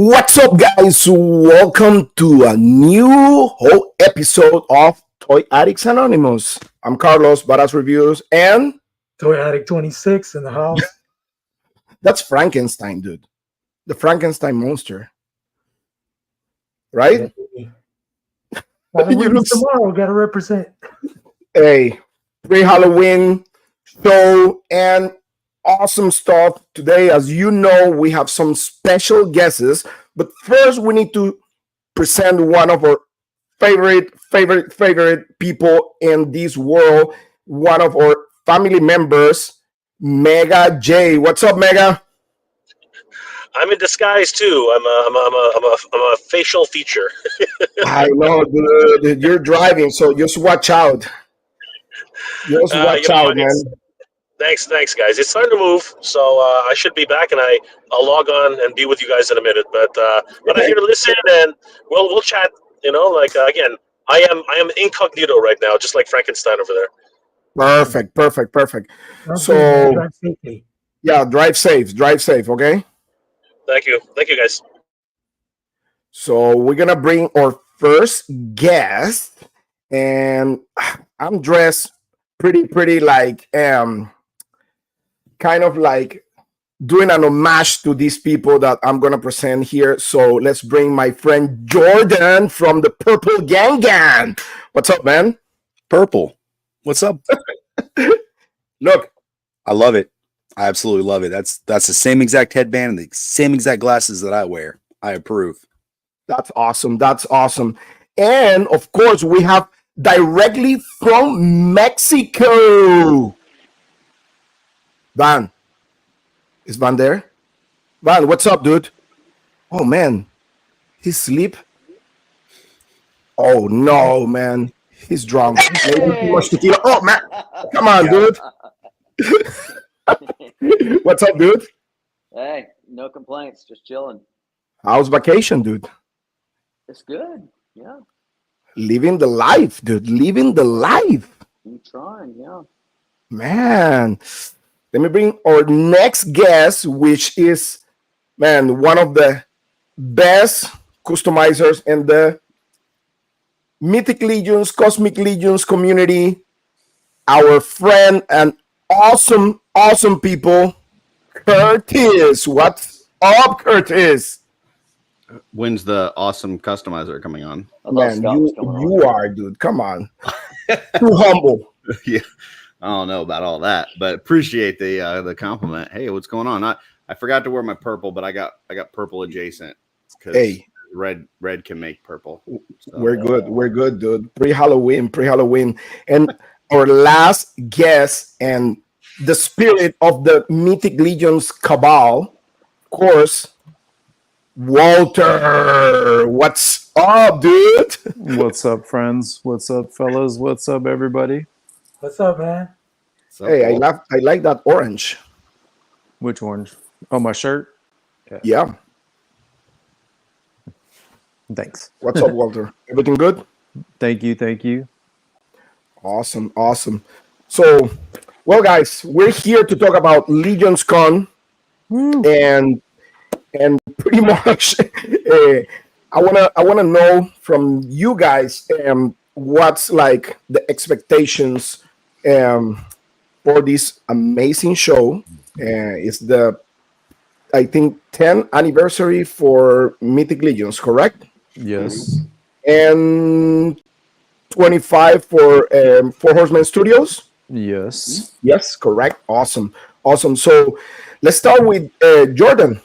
What's up, guys? Welcome to a new whole episode of Toy Addicts Anonymous. I'm Carlos, Badass Reviews, and Toy Addict 26 in the house. that's Frankenstein, dude. The Frankenstein monster, right? Yeah. Gotta You win look tomorrow. Gotta represent. a pre-Halloween show and awesome stuff today. As you know, we have some special guests, but first we need to present one of our favorite people in this world, one of our family members, Mega J. What's up, Mega? I'm in disguise too. I'm a facial feature. I know, dude. You're driving, so just watch out. Just watch out, man. Thanks, guys. It's time to move, so I should be back, and I'll log on and be with you guys in a minute. But I'm here to listen, and we'll chat. Again, I am incognito right now, just like Frankenstein over there. Perfect. So, So drive safely. yeah, drive safe, okay? Thank you, guys. So we're gonna bring our first guest, and I'm dressed pretty like kind of like doing an homage to these people that I'm gonna present here. So let's bring my friend Jordan from the Purple Gang. What's up, man? Purple. What's up? Look, I love it. I absolutely love it. That's the same exact headband and the same exact glasses that I wear. I approve. that's awesome. And of course, we have directly from Mexico, Van. Is Van there? Van, what's up, dude? Oh man, he's asleep. Oh no, man, he's drunk. Maybe too much tequila. Oh man, come on, dude. What's up, dude? Hey, no complaints, just chilling. How's vacation, dude? It's good. Yeah, Living the life, dude. Living the life, I'm trying. Yeah. man. Let me bring our next guest, which is, man, one of the best customizers in the Mythic Legions, Cosmic Legions community. Our friend and awesome people, Curtis. What's up, Curtis? When's the awesome customizer coming on? I thought Man, Scott was coming you on. are, dude. Come on. Too humble. Yeah, I don't know about all that, but appreciate the compliment. Hey, what's going on? I forgot to wear my purple, but I got purple adjacent because Hey, red can make purple. So, we're good, dude. Pre-Halloween. And our last guest and the spirit of the Mythic Legions cabal, of course, Walter. What's up, dude? What's up, friends? What's up, fellas? What's up, everybody? What's up, man? so Hey, cool. I like that orange. Which orange? Oh, my shirt? Yeah. Thanks. What's up, Walter? Everything good? Thank you. Awesome. So, well, guys, we're here to talk about Legions Con, Woo. and pretty much, I wanna know from you guys what's like the expectations for this amazing show. It's the, I think, 10th anniversary for Mythic Legions, correct? Yes. And 25 for Four Horsemen Studios. Yes. Yes, correct. Awesome. So let's start with Jordan.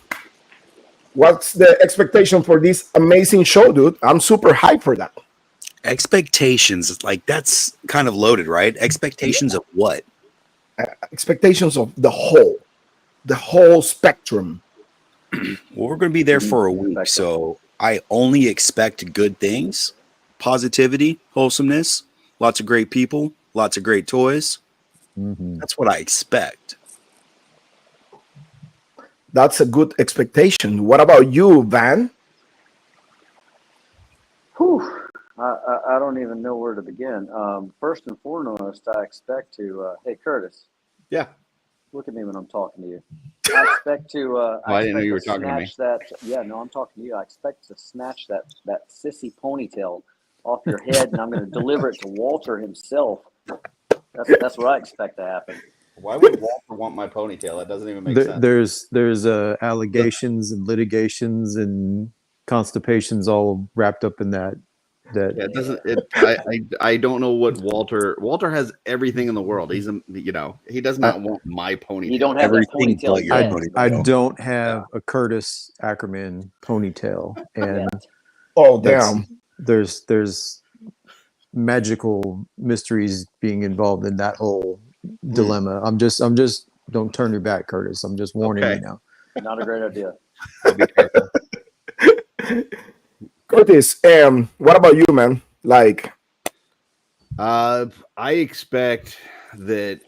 What's the expectation for this amazing show, dude? I'm super hyped for that. Expectations, like that's kind of loaded, right? Expectations of what? Expectations of the whole spectrum. Well, we're going to be there for a week, so I only expect good things, positivity, wholesomeness, lots of great people, lots of great toys. Mm-hmm. That's what I expect. That's a good expectation. What about you, Van? Whew. I don't even know where to begin. First and foremost, I expect to. Hey, Curtis. Yeah. Look at me when I'm talking to you. I expect to. I didn't know you were talking to me. snatch that. Yeah, no, I'm talking to you. I expect to snatch that sissy ponytail off your head, and I'm going to deliver it to Walter himself. That's what I expect to happen. Why would Walter want my ponytail? That doesn't even make sense. There's allegations and litigations and constipations all wrapped up in that. Yeah, it doesn't. I don't know what Walter has everything in the world. He's he does not want my ponytail. You don't have that Everything ponytail but your yet. ponytail. I don't have a Curtis Ackerman ponytail, and Oh, that's- damn. there's magical mysteries being involved in that whole dilemma. I'm just don't turn your back, Curtis. I'm just warning Okay. you now. Not a great idea. Be careful. Curtis, what about you, man? Like, I expect that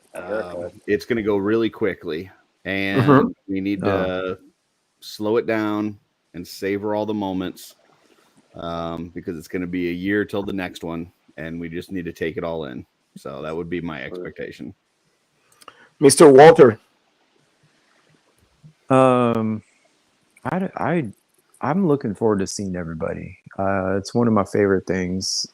it's going to go really quickly, and we need to slow it down and savor all the moments, because it's going to be a year till the next one, and we just need to take it all in. So that would be my expectation. Mr. Walter. I'm looking forward to seeing everybody. It's one of my favorite things.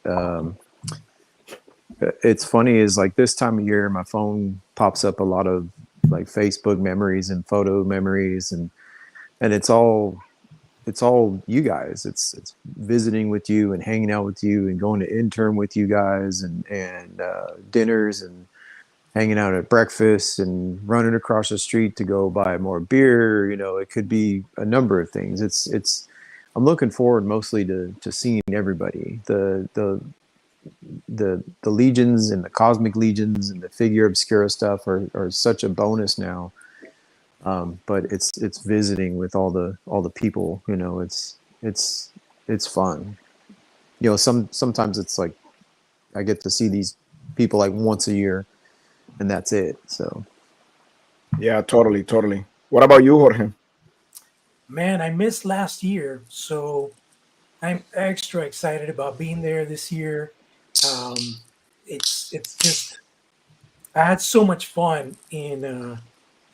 It's funny is like this time of year, my phone pops up a lot of like Facebook memories and photo memories, and it's all you guys. It's visiting with you and hanging out with you and going to intern with you guys and dinners and hanging out at breakfast and running across the street to go buy more beer. It could be a number of things. I'm looking forward mostly to seeing everybody. The legions and the cosmic legions and the figure obscura stuff are such a bonus now. But it's visiting with all the people. It's fun. Sometimes it's like I get to see these people like once a year, and that's it. So Yeah, totally. What about you, Jorge? Man, I missed last year, so I'm extra excited about being there this year. It's just I had so much fun in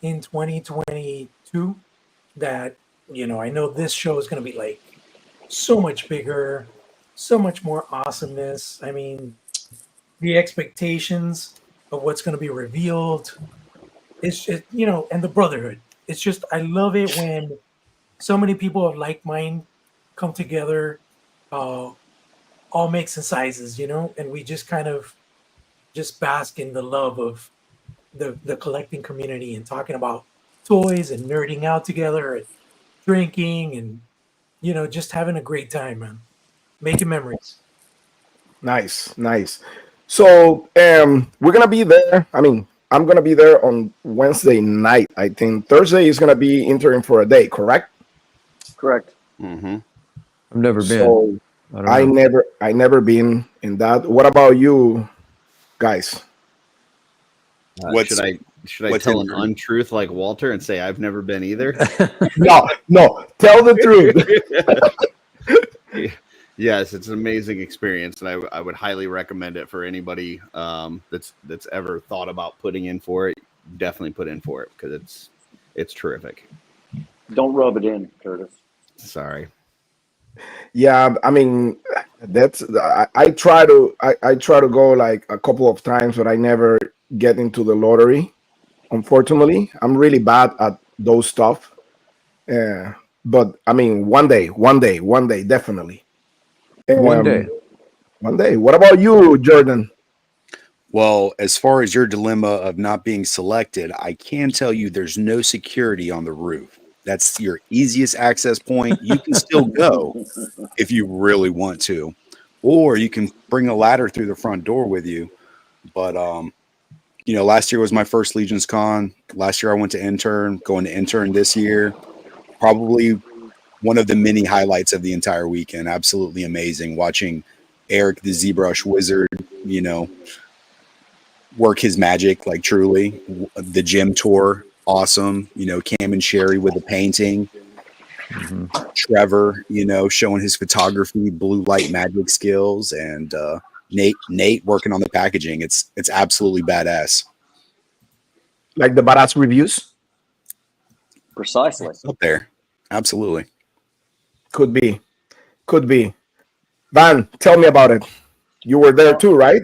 2022 that I know this show is going to be like so much bigger, so much more awesomeness. I mean, the expectations of what's going to be revealed. It's just, and the brotherhood. It's just, I love it when so many people of like mind come together, all makes and sizes, and we just kind of just bask in the love of the collecting community and talking about toys and nerding out together and drinking and, just having a great time, man. Making memories. Nice. So we're gonna be there. I mean, I'm gonna be there on Wednesday night. I think Thursday is gonna be interim for a day, correct? Correct. Mm-hmm. I've never been. So I don't know. I never been in that. What about you guys? Should I tell an untruth like Walter and say I've never been either? No. Tell the truth. Yes, it's an amazing experience, and I would highly recommend it for anybody that's ever thought about putting in for it. Definitely put in for it because it's terrific. Don't rub it in, Curtis. Sorry. Yeah, I mean, I try to go like a couple of times, but I never get into the lottery. Unfortunately, I'm really bad at those stuff. But I mean, one day, definitely. One day. What about you, Jordan? Well, as far as your dilemma of not being selected, I can tell you there's no security on the roof. That's your easiest access point. You can still go if you really want to, or you can bring a ladder through the front door with you. But, last year was my first Legion's Con. Last year I went to intern, going to intern this year. Probably one of the mini highlights of the entire weekend. Absolutely amazing watching Eric, the ZBrush wizard, work his magic, like truly. The gym tour, awesome. Cam and Sherry with the painting. Mm-hmm. Trevor, showing his photography, blue light magic skills, and Nate working on the packaging. It's absolutely badass. Like the badass reviews? Precisely. Up there. Absolutely. Could be. Could be. Van, tell me about it. You were there Well, too, right?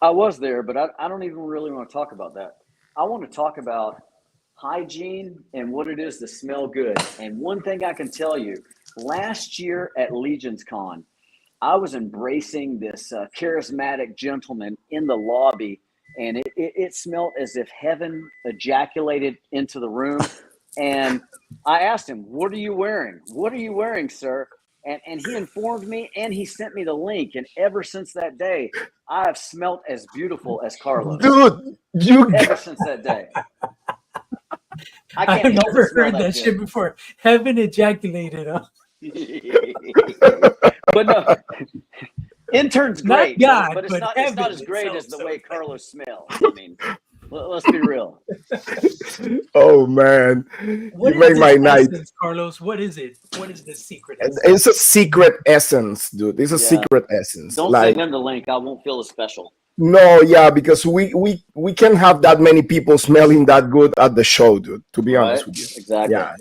I was there, but I don't even really want to talk about that. I want to talk about hygiene and what it is to smell good. And one thing I can tell you, last year at Legion's Con, I was embracing this charismatic gentleman in the lobby, and it smelled as if heaven ejaculated into the room. And I asked him, "What are you wearing? What are you wearing, sir?" And he informed me, and he sent me the link. And ever since that day, I have smelt as beautiful as Carlos. Dude, you Ever since that day, I I've can't help but never smell heard that shit good. before. Heaven ejaculated, huh? But no, intern's Not great, God, but it's but not. It's not heaven as great itself, as the so way it's Carlos smells. I mean, let's be real. Oh man, What you is make my this night. essence, Carlos? What is it? What is this secret essence? It's a secret essence, dude. It's a Yeah. secret essence. Don't Like, send him the link. I won't feel as special. no, yeah, because we can't have that many people smelling that good at the show, dude. To be honest Right? with you, Exactly. yeah,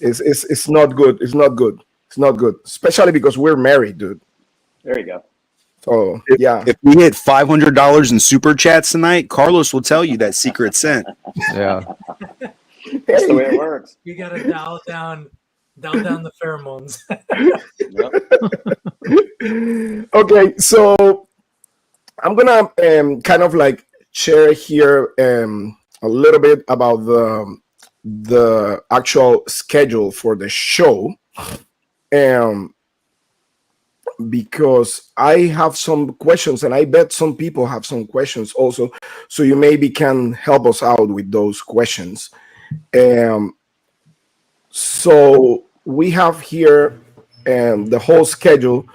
it's not good. It's not good. It's not good, especially because we're married, dude. There you go. So If, yeah, if we hit $500 in super chats tonight, Carlos will tell you that secret scent. Yeah. That's the way it works. You gotta dial down the pheromones. Yep. okay. So I'm gonna kind of like share here a little bit about the actual schedule for the show, because I have some questions, and I bet some people have some questions also. So you maybe can help us out with those questions. So we have here the whole schedule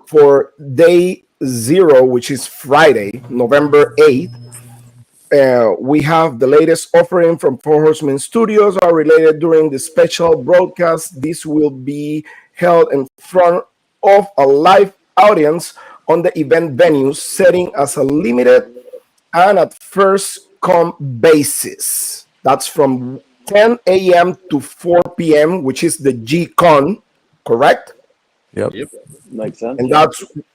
for day 0, which is Friday, November 8th. We have the latest offering from Four Horsemen Studios are related during the special broadcast. This will be held in front of a live audience on the event venue, setting as a limited and at first come basis. That's from 10 a.m. to 4 p.m., which is the G-Con, correct? Yep. Makes sense. And Yeah.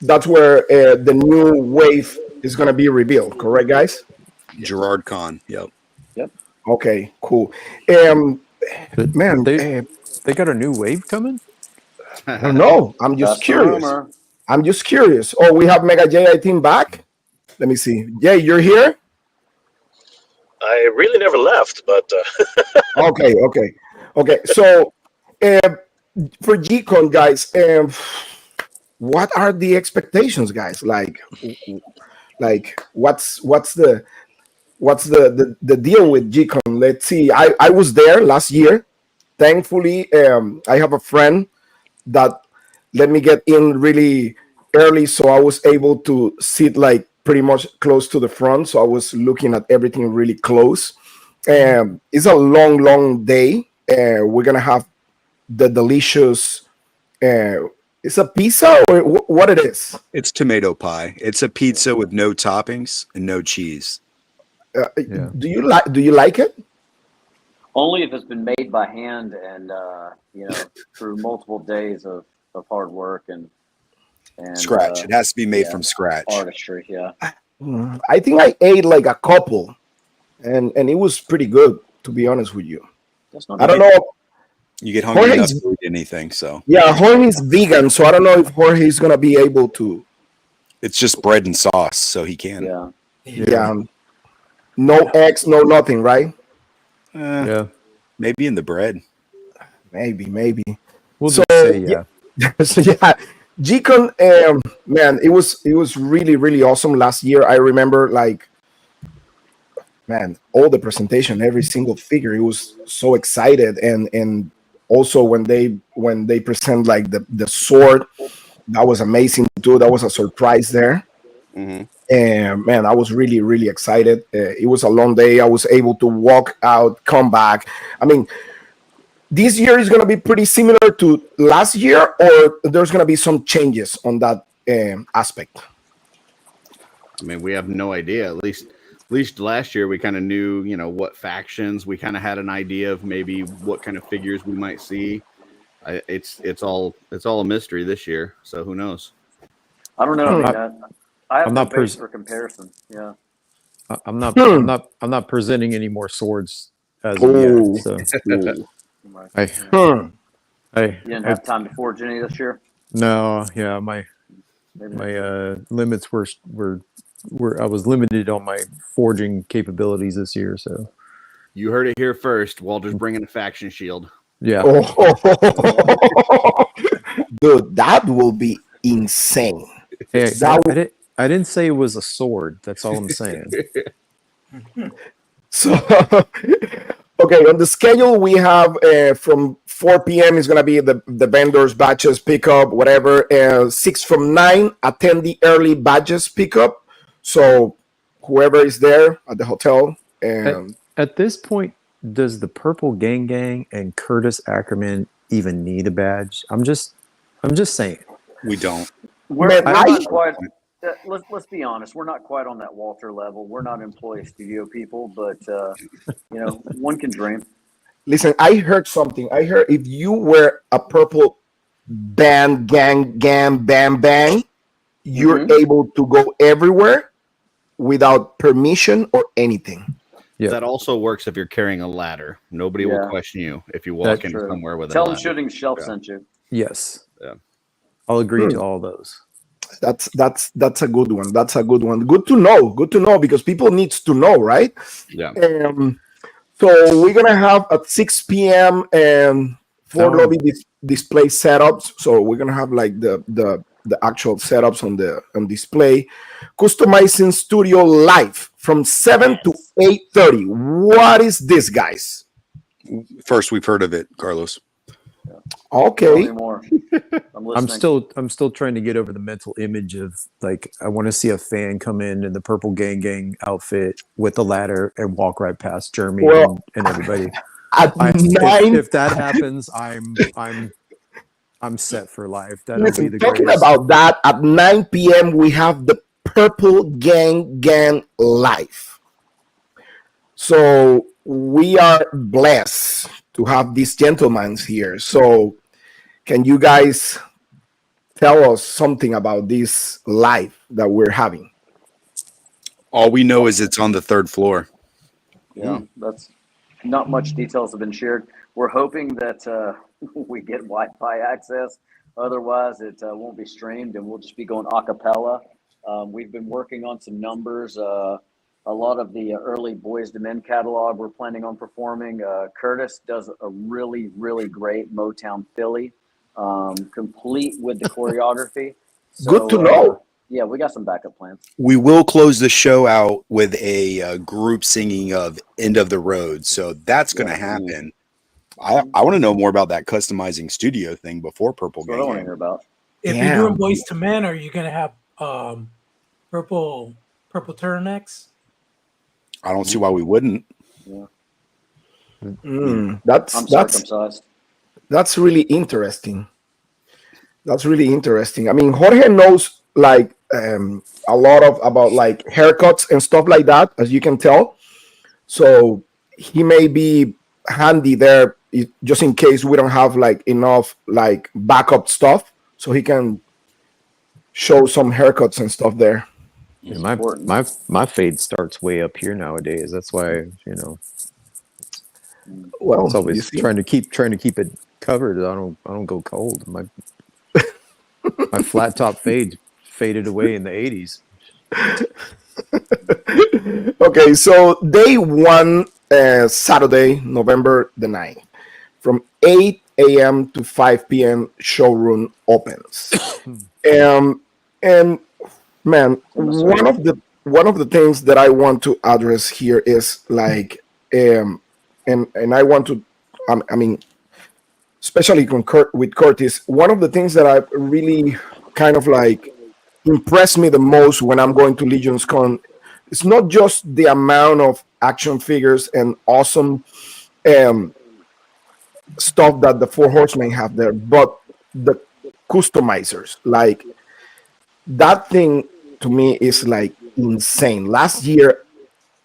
that's where the new wave is going to be revealed, correct, guys? Gerard Kahn. Yep. Yep. Okay, cool. But Man, they got a new wave coming? I don't know. I'm just That's the curious. rumor. I'm just curious. Oh, we have Mega J, I think, back. Let me see. Jay, you're here? I really never left, but Okay. So, for G-Con, guys, what are the expectations, guys? Like what's the deal with G-Con? Let's see. I was there last year. Thankfully, I have a friend that let me get in really early, so I was able to sit like pretty much close to the front. So I was looking at everything really close. It's a long day. We're gonna have the delicious. It's a pizza or what it is? It's tomato pie. It's a pizza with no toppings and no cheese. Yeah. Do you like it? Only if it's been made by hand and through multiple days of hard work and Scratch. It has to be made yeah, from scratch. artistry. Yeah. I think I ate like a couple, and it was pretty good, to be honest with you. That's not I don't bad. know. You get hungry enough Jorge's, to eat anything, so yeah, Jorge's vegan, so I don't know if Jorge's gonna be able to. it's just bread and sauce, so he can. Yeah. Yeah, no eggs, no nothing, right? Yeah. Maybe in the bread. Maybe. We'll So, just say yeah. So yeah, G-Con, man, it was really awesome last year. I remember like, man, all the presentation, every single figure, it was so excited, and also when they present like the sword, that was amazing too. That was a surprise there. Mm-hmm. And man, I was really excited. It was a long day. I was able to walk out, come back. I mean, this year is going to be pretty similar to last year, or there's going to be some changes on that aspect. I mean, we have no idea. At least least last year we kind of knew, what factions. We kind of had an idea of maybe what kind of figures we might see. It's all a mystery this year. So who knows? I don't know. I mean, I have I'm no not base for comparison. Yeah. I'm not presenting any more swords as of yet. Oh, So Right. I hmm. You didn't have time to forge any this year. no, yeah, my Maybe next year. limits were I was limited on my forging capabilities this year. So You heard it here first. Walter's bringing a faction shield. yeah, Oh. Dude, that will be insane. hey, That I didn't say it was a sword. That's all I'm saying. So, okay, on the schedule we have from 4 p.m. is going to be the vendors batches pickup, whatever. 6 from 9, attend the early badges pickup. So whoever is there at the hotel. At this point, does the Purple Gang Gang and Curtis Ackerman even need a badge? I'm just saying. We don't. We're Man, not quite. Let's be honest. We're not quite on that Walter level. We're not employee studio people, but one can dream. Listen, I heard something. I heard if you wear a purple band, gang, bam, bang, you're able to go everywhere without permission or anything. Yeah. That also works if you're carrying a ladder. Nobody will question you if you walk in somewhere with a ladder. ladder. Tell them Shooting Shelf sent you. Yes. Yeah. I'll agree to all those. That's a good one. That's a good one. Good to know. Good to know because people needs to know, right? Yeah. So we're gonna have at 6 p.m. for lobby display setups. So we're gonna have like the actual setups on display. Customizing studio live from 7 to 8:30. What is this, guys? First we've heard of it, Carlos. Okay. I'm still trying to get over the mental image of like I want to see a fan come in the Purple Gang Gang outfit with the ladder and walk right past Jeremy and everybody. If that happens, I'm set for life. That'll be the talking greatest. About that at 9 p.m. we have the Purple Gang live. So we are blessed to have these gentlemen here. So can you guys tell us something about this live that we're having? All we know is it's on the 3rd floor. Yeah, that's not much details have been shared. We're hoping that we get Wi-Fi access. Otherwise, it won't be streamed, and we'll just be going a cappella. We've been working on some numbers. A lot of the early Boys to Men catalog we're planning on performing. Curtis does a really, really great Motown Philly, complete with the choreography. So, good to know. Yeah, we got some backup plans. We will close the show out with a group singing of End of the Road. So that's going to happen. I want to know more about that customizing studio thing before Purple Gang. What I want to hear about. If you're doing Boys to Men, are you going to have purple turtlenecks? I don't see why we wouldn't. Yeah. That's really interesting. That's really interesting. I mean, Jorge knows like a lot about like haircuts and stuff like that, as you can tell. So he may be handy there just in case we don't have like enough like backup stuff, so he can show some haircuts and stuff there. Yeah, my fade starts way up here nowadays. That's why Well, it's always trying to keep it covered. I don't go cold. My flat top faded away in the 80s. Okay, so day 1, Saturday, November the 9th, from 8 a.m. to 5 p.m. showroom opens. And man, one of the things that I want to address here is like, and I want to, I mean, especially with Curtis, one of the things that I really kind of like impressed me the most when I'm going to Legion's Con, it's not just the amount of action figures and awesome stuff that the Four Horsemen have there, but the customizers. Like that thing to me is like insane. Last year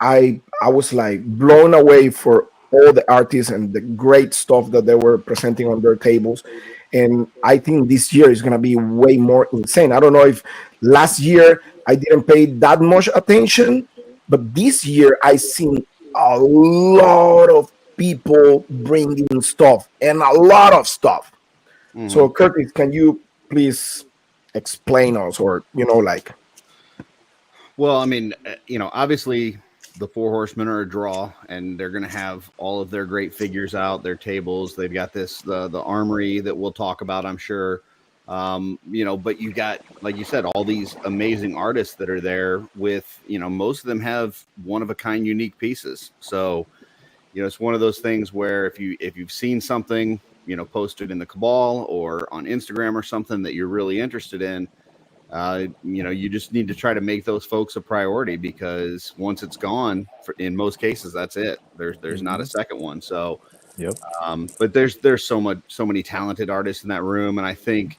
I was like blown away for all the artists and the great stuff that they were presenting on their tables. And I think this year is gonna be way more insane. I don't know if last year I didn't pay that much attention, but this year I seen a lot of people bringing stuff and a lot of stuff. So Curtis, can you please explain us, or like. Well, I mean, obviously the Four Horsemen are a draw, and they're going to have all of their great figures out, their tables. They've got the armory that we'll talk about, I'm sure. But you got, like you said, all these amazing artists that are there with, most of them have one of a kind, unique pieces. So, it's one of those things where if you've seen something, posted in the Cabal or on Instagram or something that you're really interested in, you just need to try to make those folks a priority, because once it's gone, in most cases, that's it. There's not a second one. So, Yep. But there's so many talented artists in that room, and I think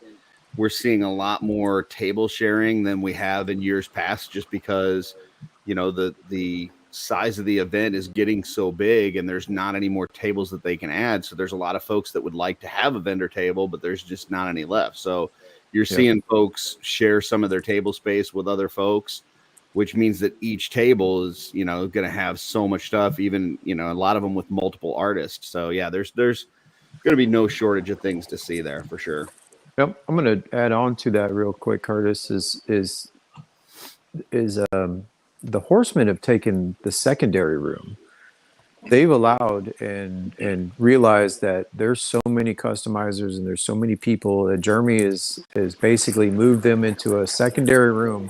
we're seeing a lot more table sharing than we have in years past, just because the size of the event is getting so big, and there's not any more tables that they can add. So there's a lot of folks that would like to have a vendor table, but there's just not any left. So you're seeing folks share some of their table space with other folks, which means that each table is, going to have so much stuff, even, a lot of them with multiple artists. So yeah, there's going to be no shortage of things to see there for sure. Yep. I'm going to add on to that real quick, Curtis, is the Horsemen have taken the secondary room. They've allowed and realized that there's so many customizers and there's so many people that Jeremy is basically moved them into a secondary room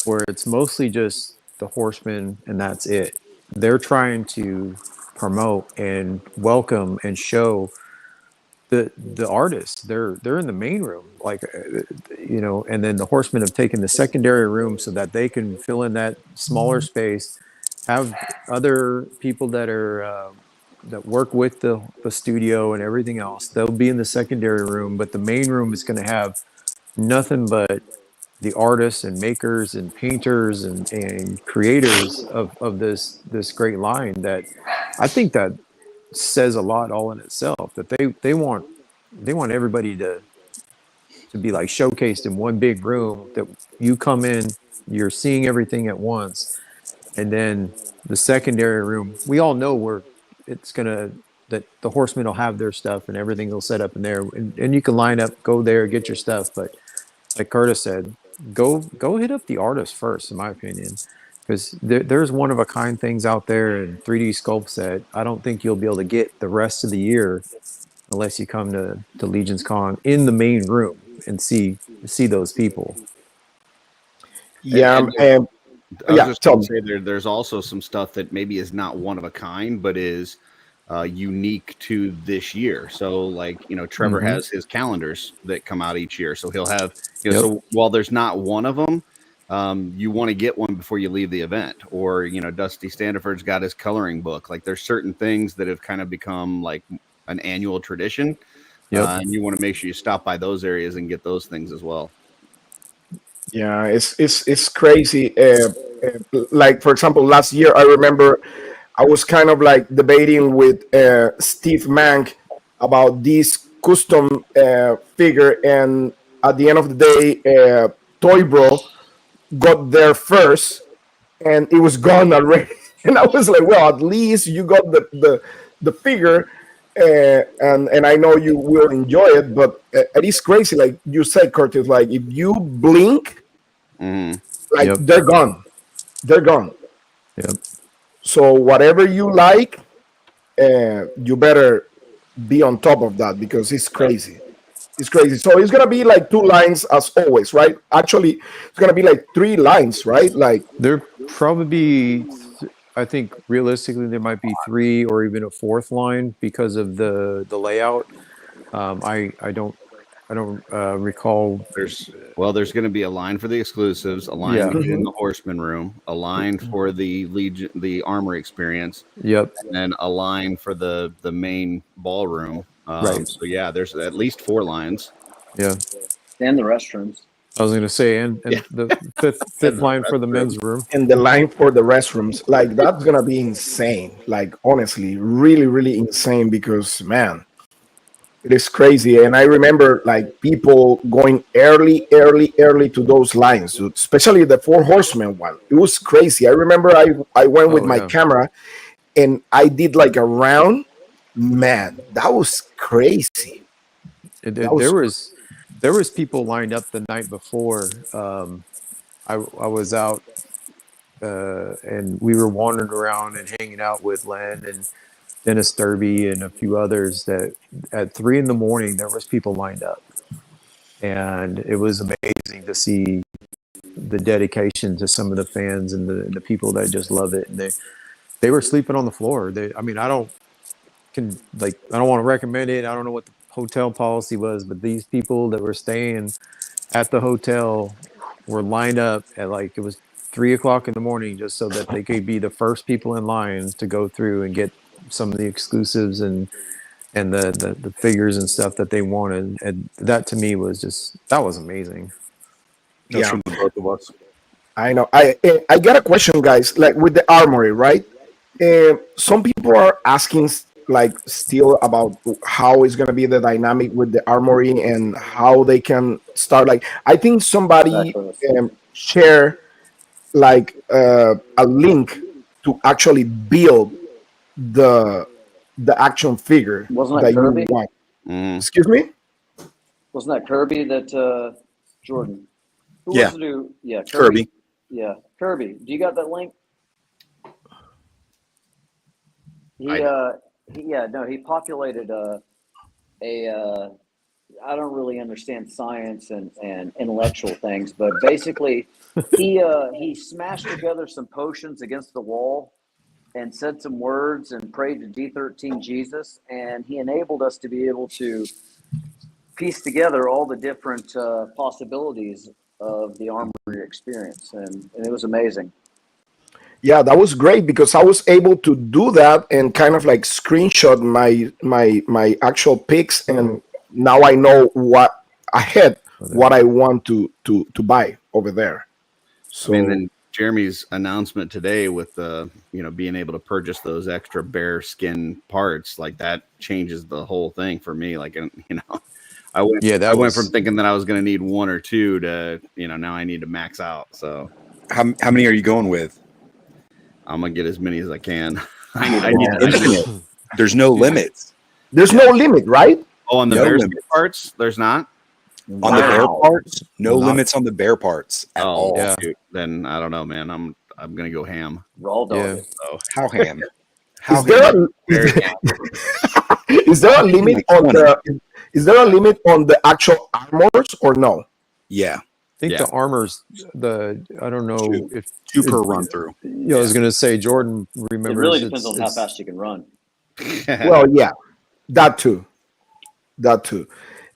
where it's mostly just the Horsemen and that's it. They're trying to promote and welcome and show the artists. They're in the main room, and then the Horsemen have taken the secondary room so that they can fill in that smaller space, have other people that are that work with the studio and everything else. They'll be in the secondary room, but the main room is going to have nothing but the artists and makers and painters and creators of this great line. That I think that says a lot all in itself, that they want everybody to be like showcased in one big room, that you come in, you're seeing everything at once. And then the secondary room, we all know where it's gonna, that the Horsemen will have their stuff and everything will set up in there, and you can line up, go there, get your stuff. But like Curtis said, go hit up the artist first, in my opinion, because there's one of a kind things out there in 3D sculpts that I don't think you'll be able to get the rest of the year unless you come to Legion's Con in the main room and see those people. Yeah, and and I was yeah, just tell going me. to say there's also some stuff that maybe is not one of a kind, but is unique to this year. So, like, Trevor has his calendars that come out each year. So he'll have, so while there's not one of them, you want to get one before you leave the event. Or, Dusty Standiford's got his coloring book. Like, there's certain things that have kind of become like an annual tradition. And you want to make sure you stop by those areas and get those things as well. Yeah, it's crazy. Like for example, last year I remember I was kind of like debating with Steve Mank about this custom figure, and at the end of the day, Toy Bro got there first, and it was gone already. And I was like, well, at least you got the figure, and I know you will enjoy it. But it is crazy, like you said, Curtis. Like if you blink, like they're gone. They're gone. Yep. So whatever you like, you better be on top of that, because it's crazy. It's crazy. So it's gonna be like 2 lines as always, right? Actually, it's gonna be like 3 lines, right? Like There probably be, I think realistically there might be 3 or even a 4th line because of the layout. I don't recall. There's going to be a line for the exclusives, a line to get in the Horseman room, a line for the Legion, the Armory experience, Yep. and then a line for the main ballroom. Right. So yeah, there's at least 4 lines. Yeah. And the restrooms. I was going to say, and Yeah. the fifth line for the men's room. And the line for the restrooms, like that's gonna be insane. Like honestly, really, really insane because man, it is crazy. And I remember like people going early to those lines, dude, especially the Four Horsemen one. It was crazy. I remember I went with Oh, my yeah. camera and I did like a round. Man, that was crazy. That was There was people lined up the night before. I was out and we were wandering around and hanging out with Len and Dennis Derby and a few others that at 3 a.m. there was people lined up, and it was amazing to see the dedication to some of the fans and the people that just love it. And they were sleeping on the floor. I mean, I don't want to recommend it. I don't know what the hotel policy was, but these people that were staying at the hotel were lined up at like it was 3 o'clock in the morning just so that they could be the first people in line to go through and get some of the exclusives and the figures and stuff that they wanted. And that to me was that was amazing. That's yeah. from the both of us. I know. I got a question, guys. Like with the armory, right? Some people are asking like still about how is going to be the dynamic with the armory and how they can start. Like I think somebody share like a link to actually build the action figure Wasn't that that you Kirby? want. Mm. Excuse me. Wasn't that Kirby that Jordan? Who Yeah. wants to do? Yeah, Kirby. Yeah, Kirby. Do you got that link? He populated I don't really understand science and intellectual things, but basically he smashed together some potions against the wall and said some words and prayed to D13 Jesus, and he enabled us to be able to piece together all the different possibilities of the armory experience, and it was amazing. Yeah, that was great because I was able to do that and kind of like screenshot my actual pics, and now I know what I want to buy over there. So I mean, then Jeremy's announcement today with the being able to purchase those extra bear skin parts, like that changes the whole thing for me. Like, I went from thinking that I was going to need one or two to now I need to max out. So How many are you going with? I'm gonna get as many as I can. I need infinite. There's no limits. There's no limit, right? Oh, on the No bear limits. parts, there's not. On the bear parts, no limits on the bear parts at all. Yeah. Shoot. Then I don't know, man. I'm gonna go ham. Raw dog. Yeah. So How ham? Is there a limit on the actual armors or no? Yeah. I think the armors, I don't know if two per run through. I was going to say, Jordan remembers. It really depends on how fast you can run. Well, yeah, that too.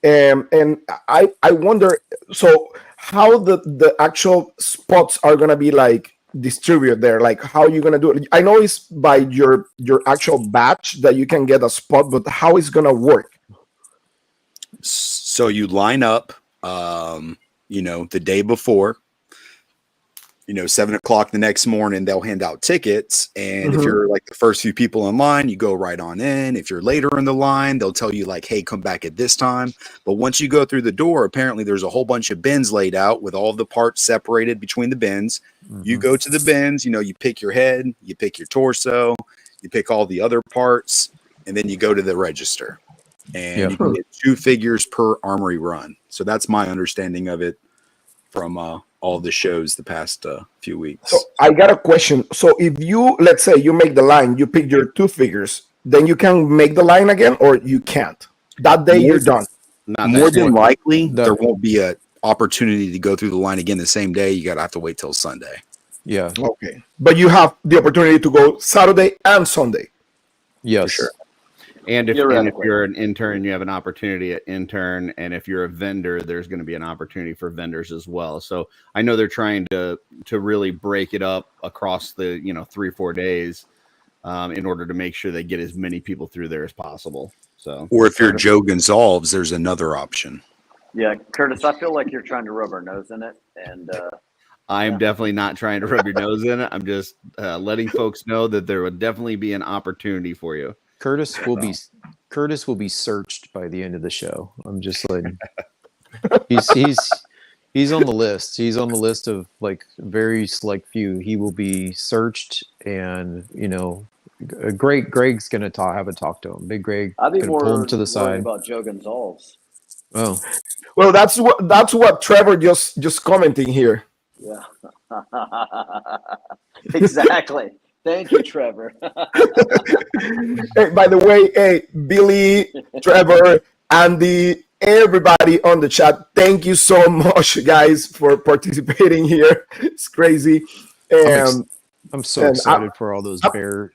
And I wonder, so how the actual spots are gonna be like distributed there? Like how are you gonna do it? I know it's by your actual batch that you can get a spot, but how is gonna work? So you line up, the day before, 7 o'clock the next morning, they'll hand out tickets. And if you're like the first few people in line, you go right on in. If you're later in the line, they'll tell you like, hey, come back at this time. But once you go through the door, apparently there's a whole bunch of bins laid out with all the parts separated between the bins. You go to the bins, you pick your head, you pick your torso, you pick all the other parts, and then you go to the register. And you can get 2 figures per armory run. So that's my understanding of it from all the shows the past few weeks. So I got a question. So if let's say you make the line, you pick your 2 figures, then you can make the line again, or you can't. That day you're done. More than likely, there won't be an opportunity to go through the line again the same day. You gotta have to wait till Sunday. Yeah. Okay. But you have the opportunity to go Saturday and Sunday. Yes. For sure. And if you're an intern, you have an opportunity at intern. And if you're a vendor, there's going to be an opportunity for vendors as well. So I know they're trying to really break it up across the 3-4 days in order to make sure they get as many people through there as possible. So, or if you're Joe Gonzalez, there's another option. Yeah, Curtis, I feel like you're trying to rub our nose in it, and I'm definitely not trying to rub your nose in it. I'm just letting folks know that there would definitely be an opportunity for you. Curtis will be searched by the end of the show. I'm just letting he's on the list. He's on the list of like very select few. He will be searched, and Greg's gonna have a talk to him. Big Greg I'd be gonna pull him more to the worried side. about Joe Gonzalez. Oh, Well, that's what Trevor just commenting here. Yeah, exactly. Thank you, Trevor. Hey, by the way, hey, Billy, Trevor, Andy, everybody on the chat, thank you so much, guys, for participating here. It's crazy. I'm so excited for all those bear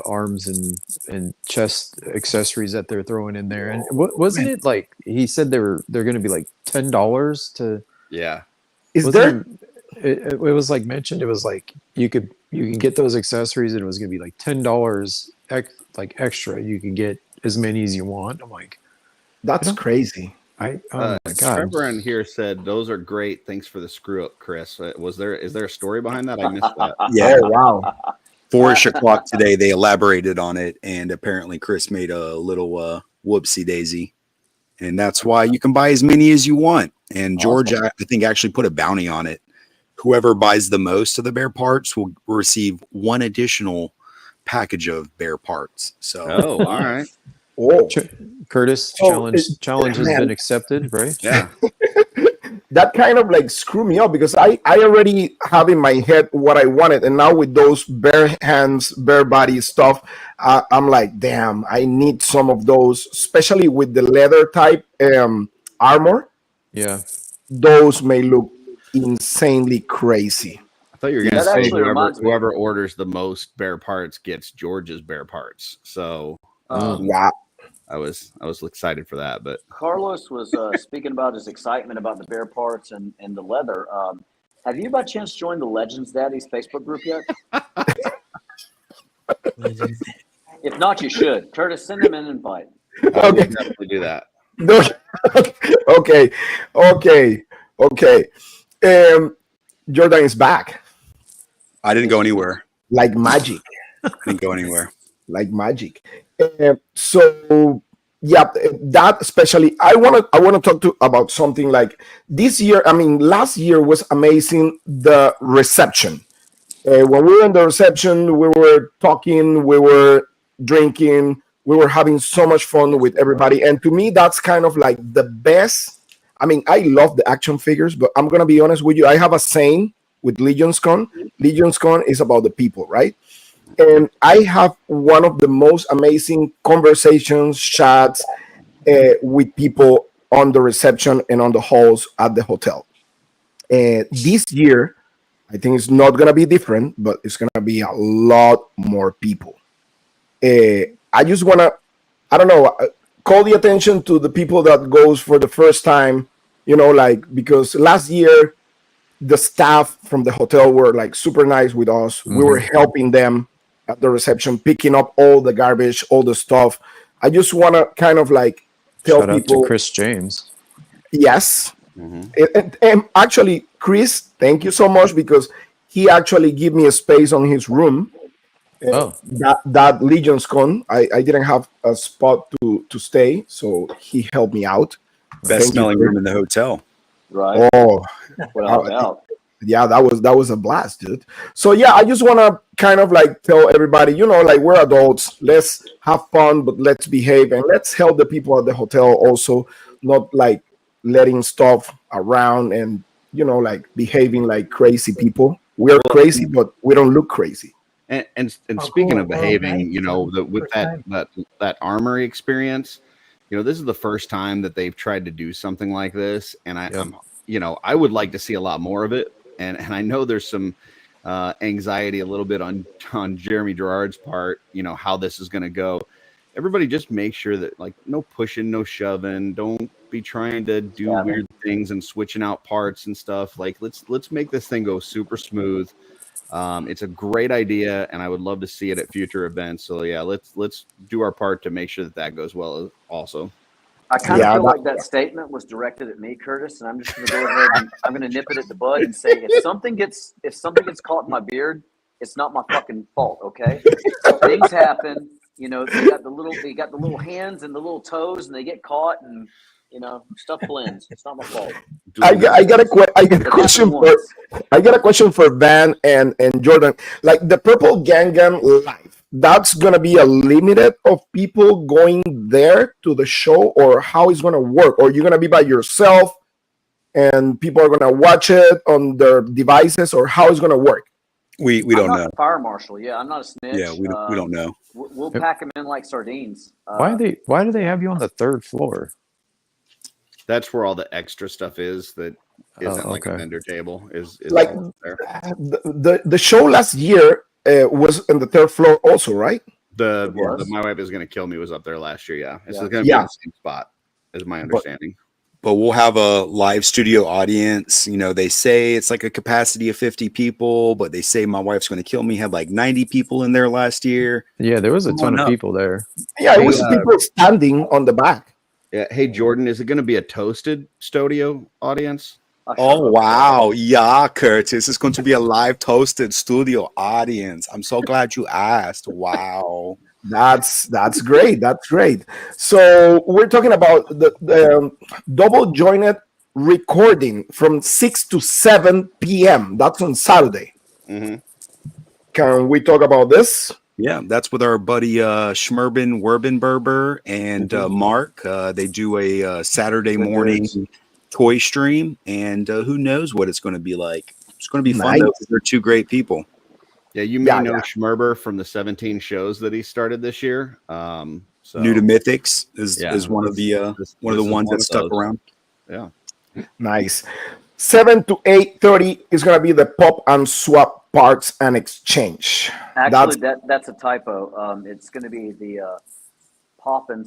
arms and chest accessories that they're throwing in there. And wasn't it like he said they're going to be like $10 to? Yeah. Is there? It was like mentioned. It was like you can get those accessories, and it was going to be like $10 like extra. You can get as many as you want. I'm like, that's crazy. Oh my God. Trevor in here said those are great. Thanks for the screw up, Chris. Is there a story behind that? I missed that. Yeah. Oh, wow. 4-ish o'clock today, they elaborated on it, and apparently Chris made a little whoopsie daisy, and that's why you can buy as many as you want. And George, I think, actually put a bounty on it. Whoever buys the most of the bear parts will receive one additional package of bear parts. So, all right. Oh, Curtis, challenge has been accepted, right? Yeah. That kind of like screwed me up because I already have in my head what I wanted, and now with those bare hands, bare body stuff, I'm like, damn, I need some of those, especially with the leather type armor. Yeah, those may look insanely crazy. I thought you were going to That say actually reminds me. whoever orders the most bear parts gets George's bear parts. So Wow. I was excited for that, but Carlos was speaking about his excitement about the bear parts and the leather. Have you by chance joined the Legends Daddies Facebook group yet? If not, you should. Curtis, send him an invite. I will definitely do that. Okay. Jordan is back. I didn't go anywhere. Like magic. Didn't go anywhere. Like magic. So yeah, that especially I want to talk about something like this year. I mean, last year was amazing. The reception. When we were in the reception, we were talking, we were drinking, we were having so much fun with everybody. And to me, that's kind of like the best. I mean, I love the action figures, but I'm gonna be honest with you. I have a saying with Legion's Con. Legion's Con is about the people, right? And I have one of the most amazing conversations, chats with people on the reception and on the halls at the hotel. This year, I think it's not going to be different, but it's going to be a lot more people. I just want to, I don't know, call the attention to the people that goes for the first time, because last year, the staff from the hotel were like super nice with us. Mm-hmm. We were helping them at the reception, picking up all the garbage, all the stuff. I just want to kind of like tell Shout people. Out to Chris James. Yes. Mm-hmm. And actually, Chris, thank you so much because he actually gave me a space on his room. That Legion's Con, I didn't have a spot to stay, so he helped me out. Best smelling room in the hotel. Right. Oh, yeah, that was a blast, dude. So yeah, I just want to kind of like tell everybody, like we're adults. Let's have fun, but let's behave and let's help the people at the hotel also, not like letting stuff around and like behaving like crazy people. We're crazy, but we don't look crazy. And speaking of behaving, with that armory experience, this is the first time that they've tried to do something like this, and I would like to see a lot more of it. And I know there's some anxiety a little bit on Jeremy Gerard's part, how this is going to go. Everybody just make sure that like no pushing, no shoving. Don't be trying to do weird things and switching out parts and stuff. Like let's make this thing go super smooth. It's a great idea, and I would love to see it at future events. So yeah, let's do our part to make sure that goes well also. I kind of Yeah, feel like that statement was directed at me, Curtis, and I'm just going to go ahead and I'm going to nip it at the bud and say if something gets caught in my beard, it's not my fucking fault. Okay, things happen. You know, they got the little hands and the little toes, and they get caught, and stuff blends. It's not my fault. I got a It question happened for once. Van and Jordan. Like the Purple Gangnam Live, that's gonna be a limited of people going there to the show, or how it's gonna work? Or you're gonna be by yourself and people are gonna watch it on their devices, or how it's gonna work? We I'm don't not know. the fire marshal. Yeah, I'm not a snitch. Yeah, we don't know. We'll pack them in like sardines. Why do they have you on the third floor? That's where all the extra stuff is that isn't like a okay. vendor table. Is Like all there. the show last year was on the third floor also, right? My wife is gonna kill me was up there last year. Yeah, it's gonna be in Yeah. the same spot, is my understanding. But we'll have a live studio audience. You know, they say it's like a capacity of 50 people, but they say my wife's going to kill me. Had like 90 people in there last year. Yeah, there was a ton of up. people there. Yeah, it was people standing on the back. Yeah. Hey, Jordan, is it going to be a toasted studio audience? Oh, wow. Yeah, Curtis. It's going to be a live toasted studio audience. I'm so glad you asked. Wow. That's great. That's great. So we're talking about the double jointed recording from 6 to 7 p.m. That's on Saturday. Mm-hmm. Can we talk about this? Yeah, that's with our buddy Schmerben Werbenberber and Mark. They do a Saturday morning toy stream, and who knows what it's going to be like. It's going to be fun, though, because they're two great people. Yeah, you may know Schmerber from the 17 shows that he started this year. So New to Mythics is one of the ones that stuck around. Yeah, nice. 7 to 8:30 is going to be the pop and swap parts and exchange. Actually, that's a typo. It's going to be the pop and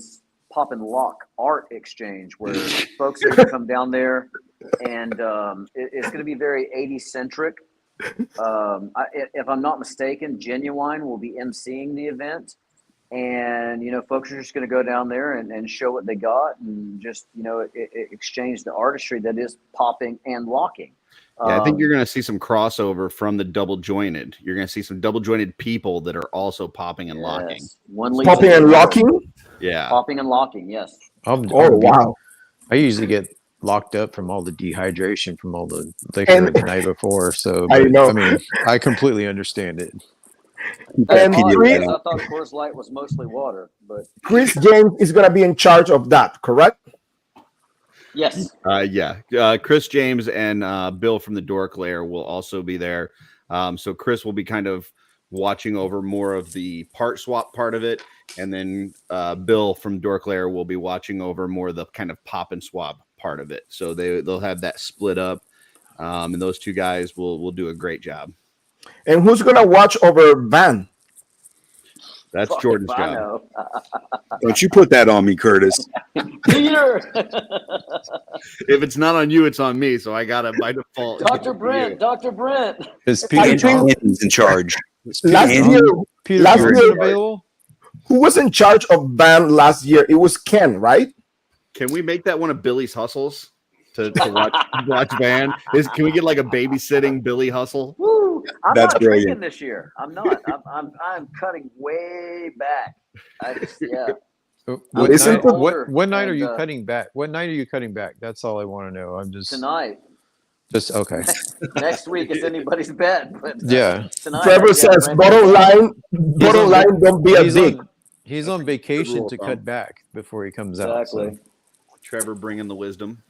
lock art exchange, where folks are going to come down there, and it's going to be very 80s centric. If I'm not mistaken, Genuine will be emceeing the event, and folks are just going to go down there and show what they got, and just exchange the artistry that is popping and locking. Yeah, I think you're going to see some crossover from the double jointed. You're going to see some double jointed people that are also popping and locking. Popping and locking. Yeah, popping and locking. Yes. Wow! I usually get locked up from all the dehydration from all the liquor the night before. So I know. I mean, I completely understand it. And I thought Coors Light was mostly water, but Chris James is going to be in charge of that, correct? Yes. Chris James and Bill from the Dork Lair will also be there. So Chris will be kind of watching over more of the part swap part of it, and then Bill from Dork Lair will be watching over more of the kind of pop and swap part of it. So they'll have that split up, and those two guys will do a great job. And who's going to watch over Van? That's Jordan's job. Don't you put that on me, Curtis. Peter! If it's not on you, it's on me. So I got it by default. Dr. Brent. Is Peter in charge? Last year, available? Who was in charge of Van last year? It was Ken, right? Can we make that one of Billy's hustles to watch Van? Can we get like a babysitting Billy hustle? Woo! I'm That's not brilliant. drinking this year. I'm not. I'm cutting way back. What night are you cutting back? What night are you cutting back? That's all I want to know. I'm just tonight. Just okay. Next week is anybody's bet. But yeah. Tonight, Trevor says, bottom line, don't be a dick. He's on vacation to cut back before he comes out. Exactly. So. Trevor bringing the wisdom.